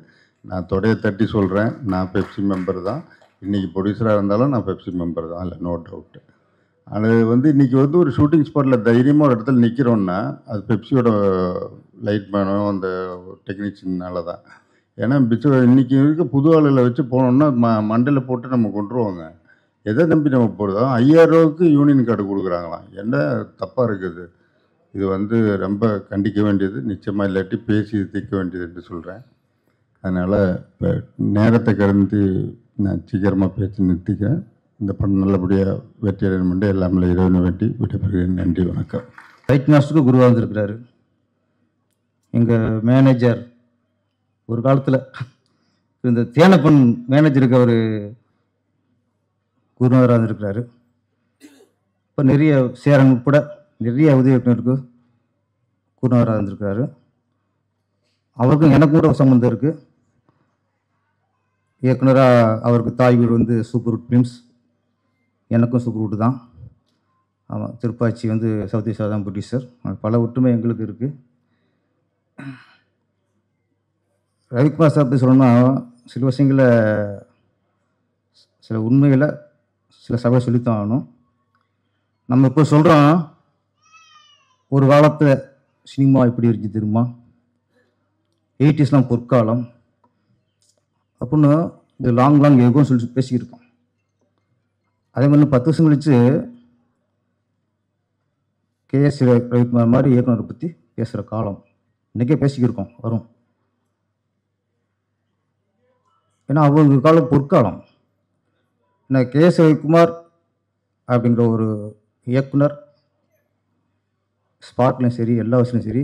நான் தொடையை தட்டி சொல்கிறேன், நான் பெப்சி மெம்பர் தான். இன்றைக்கி ப்ரொடியூசராக இருந்தாலும் நான் பெப்சி மெம்பர் தான், இல்லை நோ டவுட்டு. அது வந்து இன்றைக்கி வந்து ஒரு ஷூட்டிங் ஸ்பாட்டில் தைரியமாக ஒரு இடத்துல நிற்கிறோன்னா அது பெப்சியோட லைட் மேனும் அந்த டெக்னீஷியனால தான். ஏன்னா இன்றைக்கி இருக்க புது ஆளுகளை வச்சு போனோம்னா மண்டையில் போட்டு நம்ம கொண்டுருவாங்க. எதை நம்பி நம்ம போகிறதோ 5000 ரூபாய்க்கு யூனியன் கார்டு கொடுக்குறாங்களாம். என்ன தப்பாக இருக்குது இது? வந்து ரொம்ப கண்டிக்க வேண்டியது, நிச்சயமாக இல்லாட்டி பேசி தீர்க்க வேண்டியது என்று சொல்கிறேன். அதனால் இப்போ நேரத்தை கடந்து நான் சீக்கிரமாக பேசி நிறுத்திக்கிறேன். இந்த படம் நல்லபடியாக வெற்றி அடையணும் எல்லாமே இறைவனை வேண்டி விடைபெறுகிறேன். நன்றி, வணக்கம். ஃபைட் மாஸ்டருக்கு குருவாக இருந்திருக்கிறாரு. எங்கள் மேனேஜர் ஒரு காலத்தில் இந்த தேனப்பன் மேனேஜருக்கு அவர் குருநாதராக இருந்திருக்கிறாரு. இப்போ நிறைய சேரன் உட்பட நிறைய உதவி இயக்குனருக்கு குருநாதராக இருந்திருக்கிறாரு. அவருக்கும் எனக்கும் கூட சம்மந்தம் இருக்குது. இயக்குனராக அவருக்கு தாய் வீடு வந்து சூப்பர் ஃபிலிம்ஸ், எனக்கும் சூப்பர் வுட் தான். ஆமாம், திருப்பாச்சி வந்து சவுத் ஈஸ்ட் தான் ப்ரொடியூசர். பல ஒற்றுமை எங்களுக்கு இருக்குது. ரவிக்குமார் சார் பற்றி சொல்லணும்னா, சில விஷயங்களை சில உண்மைகளை சில சபை சொல்லித்தான் ஆகணும். நம்ம இப்போ சொல்கிறோம், ஒரு காலத்தில் சினிமா இப்படி இருந்துச்சு தெரியுமா, 80s பொற்காலம் அப்படின்னு இது லாங் எதுவும் சொல்லி பேசிக்கிருக்கோம். அதே மாதிரி 10 வருஷம் கழிச்சு KS ரவிக்குமார் மாதிரி இயக்குனரை பற்றி பேசுகிற காலம் இன்றைக்கே பேசிக்கிருக்கோம் வரும். ஏன்னா அவங்க காலம் பொற்காலம். ஏன்னா KS ரவிக்குமார் அப்படிங்கிற ஒரு இயக்குனர் ஸ்பாட்லையும் சரி எல்லா விஷயத்துலையும் சரி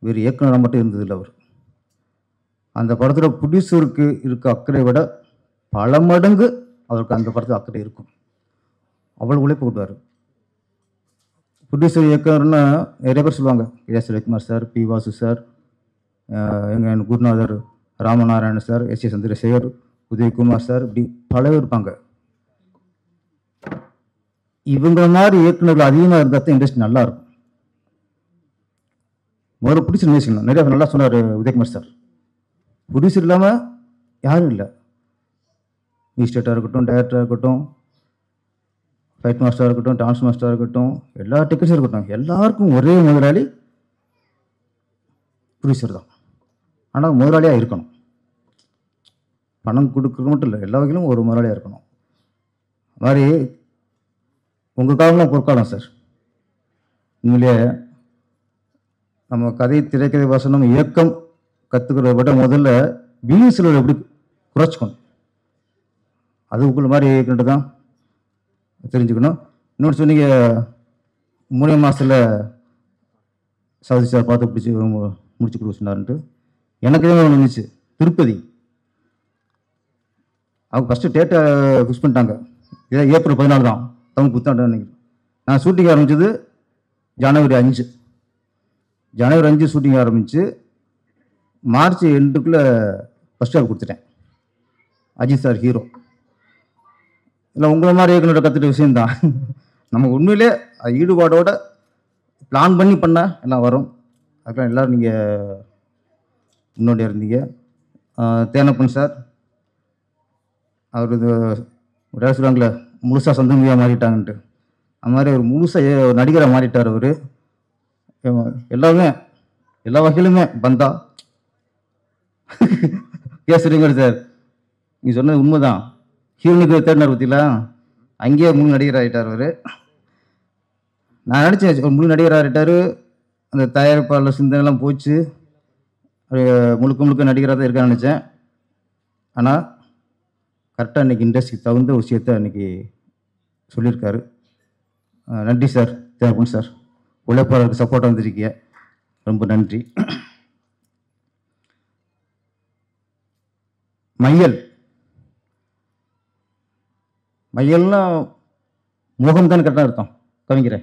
வேறு இயக்குனராக மட்டும் இருந்ததில்லை. அவர் அந்த படத்தில் ப்ரொடியூசருக்கு இருக்க அக்கறை விட பல மடங்கு அவருக்கு அந்த படத்தில் அக்கறை இருக்கும். அவ்வளோ உழைப்பு கொடுத்தாரு. ப்ரொடியூசர் இயக்குனர்னா நிறைய பேர் சொல்லுவாங்க, KS Ravikumar sir, P. Vasu sir, எங்கள் குருநாதர் Ramanarayanan sir, S. Chandrasekhar, Udayakumar sir, இப்படி பல பேர் இருப்பாங்க. இவங்க மாதிரி இயக்குநர்கள் அதிகமாக இருந்தால் தான் இண்டஸ்ட்ரி நல்லா இருக்கும். முதல்ல ப்ரொடியூசர் நேசிக்கணும். நிறைய நல்லா சொன்னார் உதயகுமார் சார். ப்ரொடியூசர் இல்லாமல் யாரும் இல்லை. மியூசிக்டராக இருக்கட்டும், டைரக்டராக இருக்கட்டும், ஃபைட் மாஸ்டராக இருக்கட்டும், டான்ஸ் மாஸ்டராக இருக்கட்டும், எல்லா டெக்னீஷியன் இருக்கட்டும், எல்லாருக்கும் ஒரே முதலாளி ப்ரொடியூசர் தான். ஆனால் முதலாளியாக இருக்கணும். பணம் கொடுக்குறது மட்டும் இல்லை, எல்லா வகையிலும் ஒரு முதலாளியாக இருக்கணும். அது மாதிரி உங்கள் காலம்லாம் பொற்காலம் சார். உண்மையிலேயே நம்ம கதை, திரைக்கதை, வசனம், இயக்கம் கற்றுக்கிறத விட முதல்ல வியூஸ்ல எப்படி குறைச்சிக்கணும், அது உங்களை மாதிரி இயக்கிட்டு தான் தெரிஞ்சுக்கணும். இன்னொன்று சொன்னீங்க, 3 மாதத்தில் சவுதி சார் பார்த்து முடிச்சு கொடுக்க சொன்னார்ன்ட்டு. எனக்கு தான் ஒன்று இருந்துச்சு, திருப்பதி. அவங்க ஃபஸ்ட்டு டேட்டை ஃபிக்ஸ் பண்ணிட்டாங்க. இதே ஏப்ரல் 14 தான், தமிழ் புத்தாண்டு அன்னைக்கு. நான் ஷூட்டிங் ஆரம்பித்தது ஜனவரி 5. ஜனவரி 5 ஷூட்டிங் ஆரம்பித்து மார்ச் எண்டுக்குள்ளே ஃபஸ்ட் ஹாஃப் கொடுத்துட்டேன். Ajith sir hero. இல்லை உங்களை மாதிரி இயக்குனரை கற்றுட்ட விஷயந்தான். நமக்கு உண்மையிலே ஈடுபாடோட பிளான் பண்ணி பண்ணால் எல்லாம் வரும். அதுக்கெல்லாம் எல்லோரும் நீங்கள் முன்னோடியாக இருந்தீங்க. தேனப்பன் சார், அவர் ஒரு யாரும் சொல்லுவாங்களே முழுசாக சொந்தமையாக மாறிட்டாங்கன்ட்டு, அந்த மாதிரி ஒரு முழுசாக நடிகராக மாறிட்டார் அவர். எல்லாமே எல்லா வகையிலுமே பந்தா பேசுறீங்க சார். நீங்கள் சொன்னது உண்மைதான். ஹீரோனுக்கு தேடினார் பற்றிங்களா, அங்கேயே முழு நடிகர் ஆகிட்டார் அவர். நான் நினச்சேன் முழு நடிகர் ஆகிட்டார், அந்த தயாரிப்பாளர் சிந்தனைலாம் போச்சு, முழுக்க முழுக்க நடிகராக தான் இருக்கான்னு நினச்சேன். ஆனால் கரெக்டாக இன்றைக்கி இண்டஸ்ட்ரிக்கு தகுந்த விஷயத்தை அன்றைக்கி சொல்லியிருக்காரு. நன்றி சார், தேங்க்யூ சார். உழைப்பாளருக்கு சப்போர்ட்டாக வந்திருக்கீங்க, ரொம்ப நன்றி. மையல் மையல்னா மோகம் தானே கரெக்டாக அர்த்தம் கவிஞரே?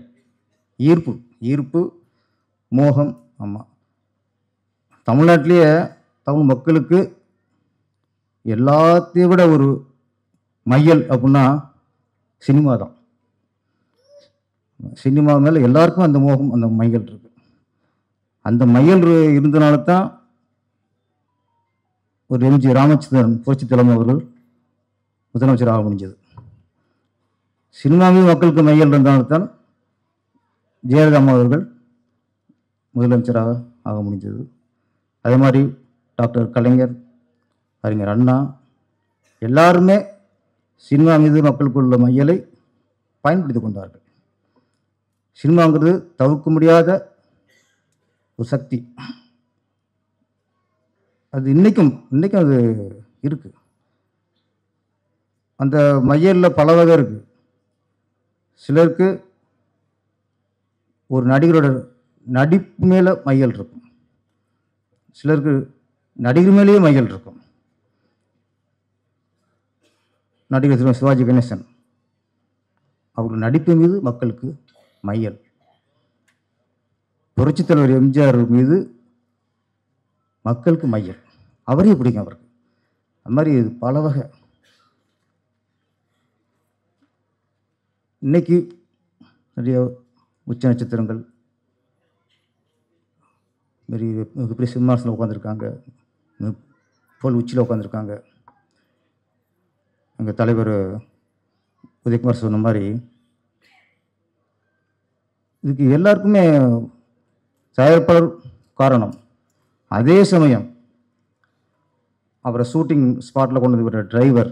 ஈர்ப்பு, ஈர்ப்பு, மோகம். ஆமாம், தமிழ்நாட்டிலேயே தமிழ் மக்களுக்கு எல்லாத்தையும் விட ஒரு மையல் அப்படின்னா சினிமா தான். சினிமா மேலே எல்லாருக்கும் அந்த மோகம், அந்த மையல் இருக்கு. அந்த மையல் இருந்தனால தான் ஒரு எம்ஜி ராமச்சந்திரன் புரட்சி தலைமை அவர்கள் முதலமைச்சர் ஆக முடிஞ்சது. சினிமாவில் மக்களுக்கு மையல் இருந்தால்தான் ஜெயலலிதா அவர்கள் முதலமைச்சராக ஆக முடிஞ்சது. அதே மாதிரி டாக்டர் கலைஞர், அறிஞர் அண்ணா எல்லாருமே சினிமா மீது மக்களுக்குள்ள மையலை பயன்படுத்தி கொண்டார்கள். சினிமாங்கிறது தவிர்க்க முடியாத ஒரு சக்தி. அது இன்றைக்கும் அது இருக்குது. அந்த மையலில் பல வகை இருக்குது. சிலருக்கு ஒரு நடிகரோட நடிப்பு மேலே மையல் இருக்கும், சிலருக்கு நடிகர் மேலேயே மையல் இருக்கும். நடிகர் சிவாஜி கணேசன் அவர் நடிப்பு மீது மக்களுக்கு மையல். புரட்சித் தலைவர் எம்ஜிஆர் மீது மக்களுக்கு மையல், அவரே பிடிக்கும் அவருக்கு. அது மாதிரி இது பல வகை. இன்னைக்கு நிறைய உச்ச நட்சத்திரங்கள் மிகப்பெரிய சிம்மாசனில் உட்காந்துருக்காங்க, போல் உச்சியில் உட்காந்துருக்காங்க. எங்கள் தலைவர் உதயகுமார் சொன்ன மாதிரி இதுக்கு எல்லாருக்குமே தயாரிப்பாளர் காரணம். அதே சமயம் அவரை ஷூட்டிங் ஸ்பாட்டில் கொண்டு வந்து டிரைவர்,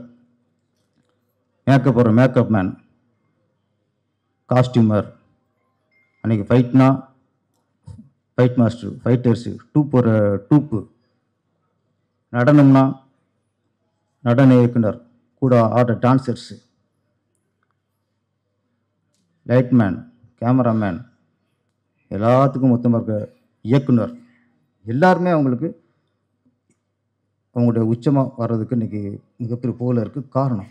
மேக்கப் மேன், காஸ்டியூமர், அன்றைக்கி ஃபைட்னா ஃபைட் மாஸ்டர், ஃபைட்டர்ஸு, டூப்பு, நடனம்னா நடன இயக்குனர், கூட ஆட டான்சர்ஸு, லைட்மேன், கேமராமேன், எல்லாத்துக்கும் மொத்தமாக இருக்க இயக்குனர், எல்லாருமே அவங்களுடைய உச்சமாக வர்றதுக்கு இன்றைக்கி மிகப்பெரிய புகழ இருக்குது காரணம்.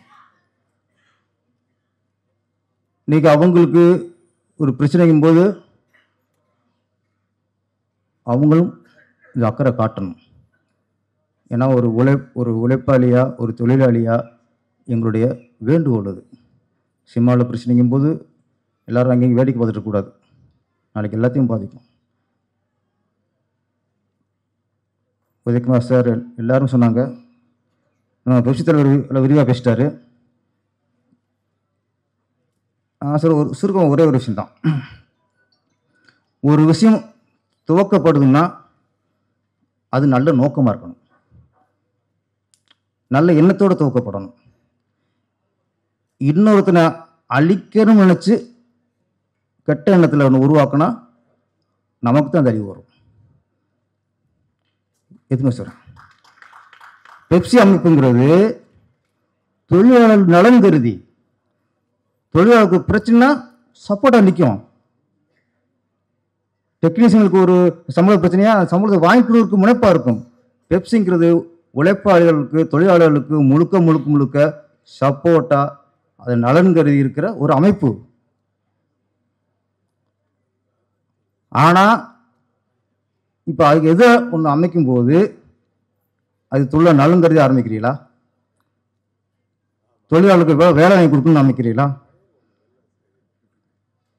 இன்றைக்கி அவங்களுக்கு ஒரு பிரச்சனைக்கும் போது அவங்களும் இது அக்கறை காட்டணும். ஏன்னா ஒரு உழைப்பாளியாக, ஒரு தொழிலாளியாக எங்களுடைய வேண்டுகோள் அது. சினிமாவில் பிரச்சனைக்கும் போது எல்லோரும் அங்கேயும் வேடிக்கை பார்த்துட்டுக்கூடாது, நாளைக்கு எல்லாத்தையும் பாதிக்கும். உதயகுமார் சார் எல்லாரும் சொன்னாங்க, நம்ம புரட்சித் தலைவர் விரிவாக பேசிட்டாரு. சார் ஒரு சுருக்கம் ஒரே ஒரு விஷயம்தான். ஒரு விஷயம் துவக்கப்படுதுன்னா அது நல்ல நோக்கமாக இருக்கணும், நல்ல எண்ணத்தோடு துவக்கப்படணும். இன்னொருத்தனை அழிக்கணும்னு நினச்சி கெட்ட எண்ணத்தில் ஒன்று உருவாக்கினா நமக்கு தான் அந்த அறிவு வரும். எதுவுமே சொல்கிறேன், பெப்சி அமைப்புங்கிறது தொழிலாளர் நலன் கருதி, தொழிலாளருக்கு பிரச்சனைனா சப்போர்ட்டாக நிற்கும். டெக்னீஷியனுக்கு ஒரு சம்பள பிரச்சனையா சம்பளத்தை வாங்கிக்கிறதுக்கு முனைப்பாக இருக்கும். பெப்சிங்கிறது உழைப்பாளிகளுக்கு, தொழிலாளர்களுக்கு முழுக்க சப்போர்ட்டாக அது நலன் கருதி இருக்கிற ஒரு அமைப்பு. ஆனால் இப்போ அதுக்கு எதை ஒன்று அமைக்கும் போது அது தொழிலாளர் நலன் கருதி ஆரம்பிக்கிறீங்களா? தொழிலாளர்களுக்கு வேலை வாங்கி கொடுக்கணும்னு ஆரம்பிக்கிறீங்களா?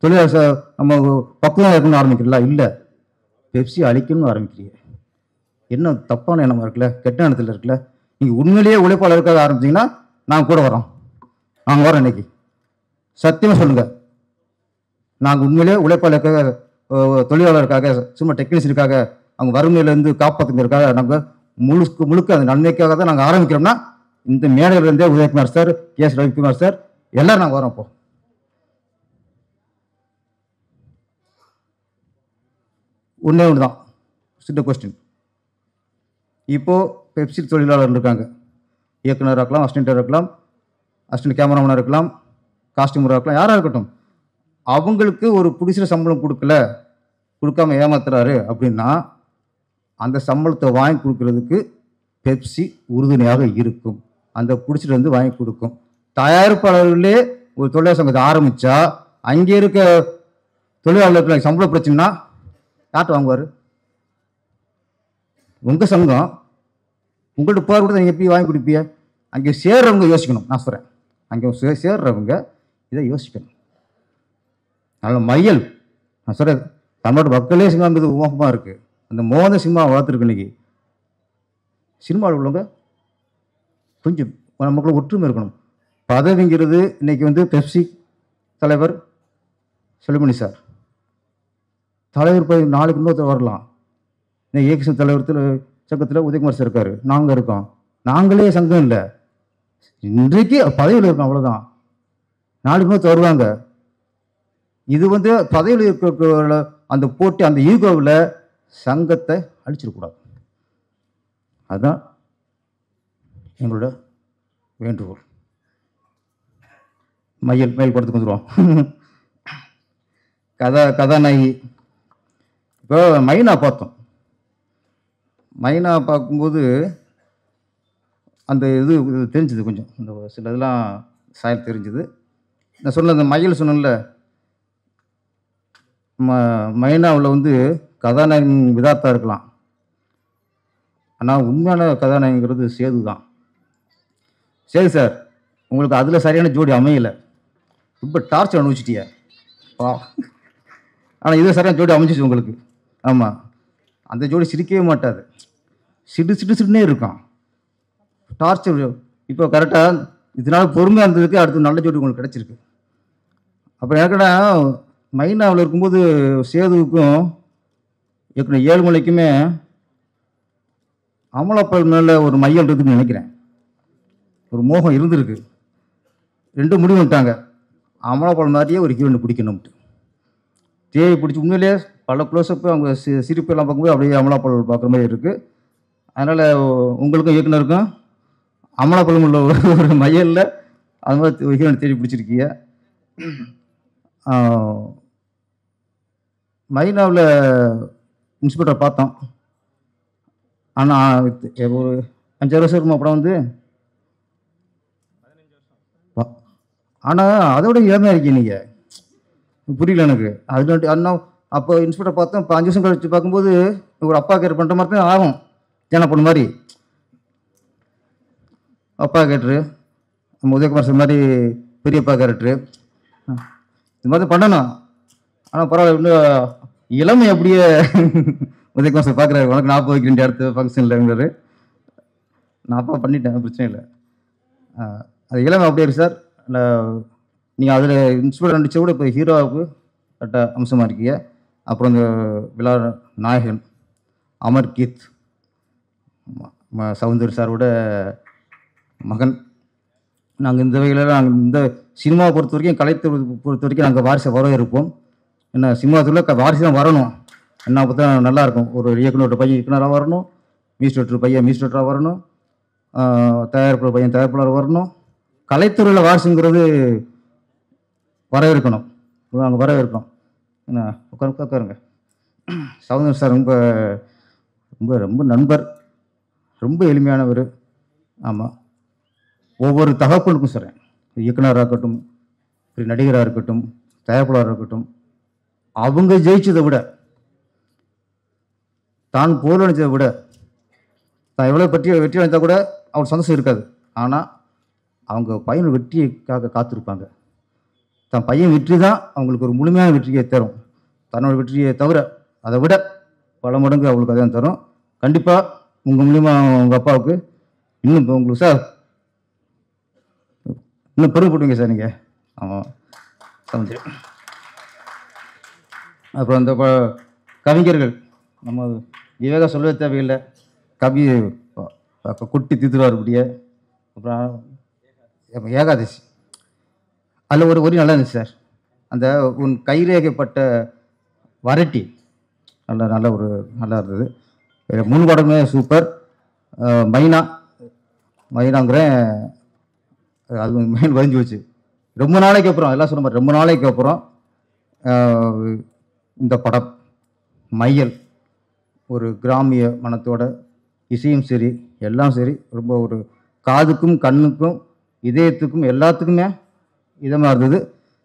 தொழிலாளர் நம்ம பக்குவம் இருக்கணும்னு ஆரம்பிக்கிறீங்களா? இல்லை, பெப்சி அழிக்கணும்னு ஆரம்பிக்கிறீங்க. என்ன தப்பான எண்ணமாக இருக்குல்ல, கெட்ட எண்ணத்தில் இருக்குல்ல. நீங்கள் உண்மையிலேயே உழைப்பாளருக்காக ஆரம்பிச்சிங்கன்னா நான் கூட வரோம், நாங்கள் வரோம் இன்னைக்கு. சத்தியமாக சொல்லுங்கள், நாங்கள் உண்மையிலே உழைப்பாளருக்காக, தொழிலாளருக்காக, சும்மா டெக்னீஷியனுக்காக, அவங்க வறுமையிலேருந்து காப்பாற்றுங்கிறதுக்காக நாங்கள் முழுக்க அந்த நன்மைக்காக தான் நாங்கள் ஆரம்பிக்கிறோம்னா, இந்த மேடையிலேருந்தே Udhayakumar sir, KS Ravikumar sir எல்லோரும் நாங்கள் வரோம். இப்போ ஒன்றே ஒன்று தான் சின்ன கொஸ்டின். இப்போது பெப்சி தொழிலாளர்கள் இருக்காங்க. இயக்குனராக இருக்கலாம், அசிஸ்டண்ட்டாக இருக்கலாம், அசிஸ்டன்ட் கேமராமேனாக இருக்கலாம், காஸ்டியூமராக இருக்கலாம், யாராக இருக்கட்டும். அவங்களுக்கு ஒரு பிடிச்சிற சம்பளம் கொடுக்காம ஏமாத்துறாரு அப்படின்னா அந்த சம்பளத்தை வாங்கி கொடுக்கறதுக்கு பெப்சி உறுதுணையாக இருக்கும். அந்த பிடிச்சிட்டு வந்து வாங்கி கொடுக்கும். தயாரிப்பாளர்களே ஒரு தொழிலாளர் சங்கத்தை ஆரம்பித்தா அங்கே இருக்க தொழிலாளர்களுக்கு சம்பள பிரச்சனைனா யார்கிட்ட வாங்குவார்? உங்கள் சங்கம் உங்கள்கிட்ட போகிற கூட நீங்கள் எப்படி வாங்கி கொடுப்பீங்க? அங்கே சேர்றவங்க யோசிக்கணும். நான் சொல்கிறேன், அங்கே சேர்றவங்க இதை யோசிக்கணும். நல்ல மையல் நான் சொல்கிறேன், தமிழோட மக்களே சினிமா மீது மோகமாக இருக்குது. அந்த மோகன சினிமா வளர்த்துருக்கு. இன்னைக்கு சினிமாவில் உள்ளவங்க கொஞ்சம் நமக்குள்ள ஒற்றுமை இருக்கணும். பதவிங்கிறது இன்னைக்கு வந்து பெப்சி தலைவர் செல்லுமணி சார், தலைவர் போய் நாளைக்கு இன்னொருத்தர் வரலாம். இன்னைக்கு ஏகேஎஸ் தலைவர் சங்கத்தில் உதயகுமார் சார் இருக்காரு, நாங்கள் இருக்கோம். நாங்களே சங்கம் இல்லை, இன்றைக்கு பதவியில் இருக்கோம், அவ்வளோதான். நாளைக்கு இன்னொருத்தர் வருவாங்க. இது வந்து பதவியில் இருக்கிற அந்த போட்டி, அந்த ஈகோவில் சங்கத்தை அழிச்சிடக்கூடாது. அதுதான் எங்களோட வேண்டுகோள். மேல் படத்துக்கு வந்துடுவோம். கதாநாயகி இப்போ மைனா பார்த்தோம். மைனா பார்க்கும்போது அந்த இது தெரிஞ்சுது, கொஞ்சம் இந்த சில இதெல்லாம் சாயல் தெரிஞ்சுது. நான் சொன்ன அந்த மயில் சொன்னேன்ல, மைனாவில் வந்து கதாநாயகன் விதார்த்தா இருக்கலாம், ஆனால் உண்மையான கதாநாயகங்கிறது சேது தான். சேது சார், உங்களுக்கு அதில் சரியான ஜோடி அமையலை, ரொம்ப டார்ச்சர் அனுபவிச்சிட்டிய. ஆனால் இது சரியான ஜோடி அமைஞ்சிச்சு உங்களுக்கு. ஆமாம், அந்த ஜோடி சிரிக்கவே மாட்டாது, சிடுன்னே இருக்கும், டார்ச்சர். இப்போ கரெக்டாக இதனால் பொறுமையாக இருந்ததுக்கு அடுத்து நல்ல ஜோடி உங்களுக்கு கிடச்சிருக்கு. அப்போ எனக்குன்னா மைனாவில் இருக்கும்போது சேதுவுக்கும் ஏற்கனவே ஏழுமலைக்குமே அமலாப்பால் மேலே ஒரு மையம் இருக்குதுன்னு நினைக்கிறேன், ஒரு மோகம் இருந்திருக்கு. ரெண்டும் முடிவு விட்டாங்க, அமலாப்பால் மாதிரியே ஒரு ஹீரோனை பிடிக்கணும்ட்டு. தேவை பிடிச்சி உண்மையிலே பல க்ளோஸ்அப்பு அவங்க சிரிப்பெல்லாம் பார்க்கும்போது அப்படியே அமலாப்பால் பார்க்குற மாதிரி இருக்குது. அதனால் உங்களுக்கும் இயக்குனருக்கும் அமலாப்பாலும் உள்ள ஒரு மையலில் அது மாதிரி ஒரு ஹீரோனை தேடி பிடிச்சிருக்கீங்க. மைனாவில் இன்ஸ்பெக்டர் பார்த்தோம், ஆனால் ஒரு 5 வருஷம் இருக்குமா படம் வந்து. ஆனால் அதோட இளமையாக இருக்கீங்க நீங்கள், புரியல எனக்கு. அது அண்ணன் அப்போ இன்ஸ்பெக்டர் பார்த்தோம். இப்போ 5 வருஷம் கழிச்சு பார்க்கும்போது ஒரு அப்பா கேர் பண்ணுற மாதிரி தான் ஆகும். ஜன பொண்ணு மாதிரி அப்பா கேரக்டரு, உதயகுமார் சார் மாதிரி பெரியப்பா கேரக்டரு, இது மாதிரி பண்ணணும். ஆனால் பரவாயில்ல, இன்னும் இளமை அப்படியே உதயகுமார் சார் பார்க்குறாரு. உனக்கு 40 வைக்கிறேன் அடுத்த ஃபங்க்ஷனில்ங்கிறாரு. நான் அப்பா பண்ணிட்டேன், பிரச்சனை இல்லை. அது இளமை அப்படியே இருக்கு சார். நீங்கள் அதில் இன்ஸ்பெக்டர் நடிச்ச கூட இப்போ ஹீரோவுக்கு கரெக்டாக அம்சமாக இருக்கீங்க. அப்புறம் இந்த விழா நாயகன் அமர் கீத், சவுந்தர் சாரோட மகன். நாங்கள் இந்த வகையில் நாங்கள் இந்த சினிமாவை பொறுத்த வரைக்கும், கலைத்தை பொறுத்த வரைக்கும் நாங்கள் வாரிசை வரவேற்போம். என்ன சினிமாவில் வாரிசு தான் வரணும், என்ன பார்த்தா நல்லாயிருக்கும். ஒரு இயக்குனர் பையன் இயக்குனராக வரணும், மியூசிக் பையன் மியூசிக் வரணும், தயாரிப்பாளர் பையன் தயாரிப்பாளர் வரணும். கலைத்துறையில் வாரிசுங்கிறது வரவேற்கணும், நாங்கள் வரவேற்கணும். என்ன உட்காருங்க. சவுந்தர் சார் ரொம்ப ரொம்ப ரொம்ப நண்பர், ரொம்ப எளிமையானவர். ஆமாம், ஒவ்வொரு தகப்பனுக்கும் சொல்கிறேன், இயக்குனராக இருக்கட்டும், நடிகராக இருக்கட்டும், தயாரிப்பாளராக இருக்கட்டும், அவங்க ஜெயிச்சதை விட, தான் போர் அடைச்சதை விட, தான் எவ்வளோ வெற்றி அடைந்தால் கூட அவங்களுக்கு சந்தோஷம் இருக்காது. ஆனால் அவங்க பையன் வெற்றிக்காக காத்திருப்பாங்க. தன் பையன் வெற்றி தான் அவங்களுக்கு ஒரு முழுமையான வெற்றியை தரும். தன்னோட வெற்றியை தவிர அதை விட பல மடங்கு அவங்களுக்கு அதான் தரும். கண்டிப்பாக உங்கள் மூலிமா உங்கள் அப்பாவுக்கு இன்னும் உங்களுக்கு சார் இன்னும் பெருமைப்படுவீங்க சார் நீங்கள். ஆமாம் சமுத்திரம். அப்புறம் இந்த கவிஞர்கள் நம்ம விவேகா சொல்லவே தேவையில்லை, கவி குட்டி தீத்துருவார் இப்படியே. அப்புறம் ஏகாதசி அதில் ஒரு வரி நல்லா இருந்துச்சு சார். அந்த உன் கைரேகைப்பட்ட வரட்டி நல்லா இருந்தது. 3 படமே சூப்பர். மைனாங்கிற அது மைண்ட் பதிஞ்சு வச்சு ரொம்ப நாளைக்கு அப்புறம், எல்லாம் சொன்ன மாதிரி ரொம்ப நாளைக்கு அப்புறம் இந்த படம் மையல் ஒரு கிராமிய மனத்தோட இசையும் சரி எல்லாம் சரி ரொம்ப ஒரு காதுக்கும் கண்ணுக்கும் இதயத்துக்கும் எல்லாத்துக்குமே இதமாக இருந்தது.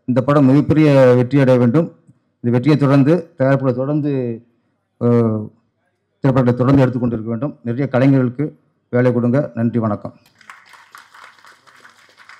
இந்த படம் மிகப்பெரிய வெற்றி அடைய வேண்டும். இந்த வெற்றியை தொடர்ந்து திரைப்படத்தை தொடர்ந்து எடுத்துக்கொண்டிருக்க வேண்டும். நிறைய கலைஞர்களுக்கு வேலை கொடுங்க. நன்றி, வணக்கம்.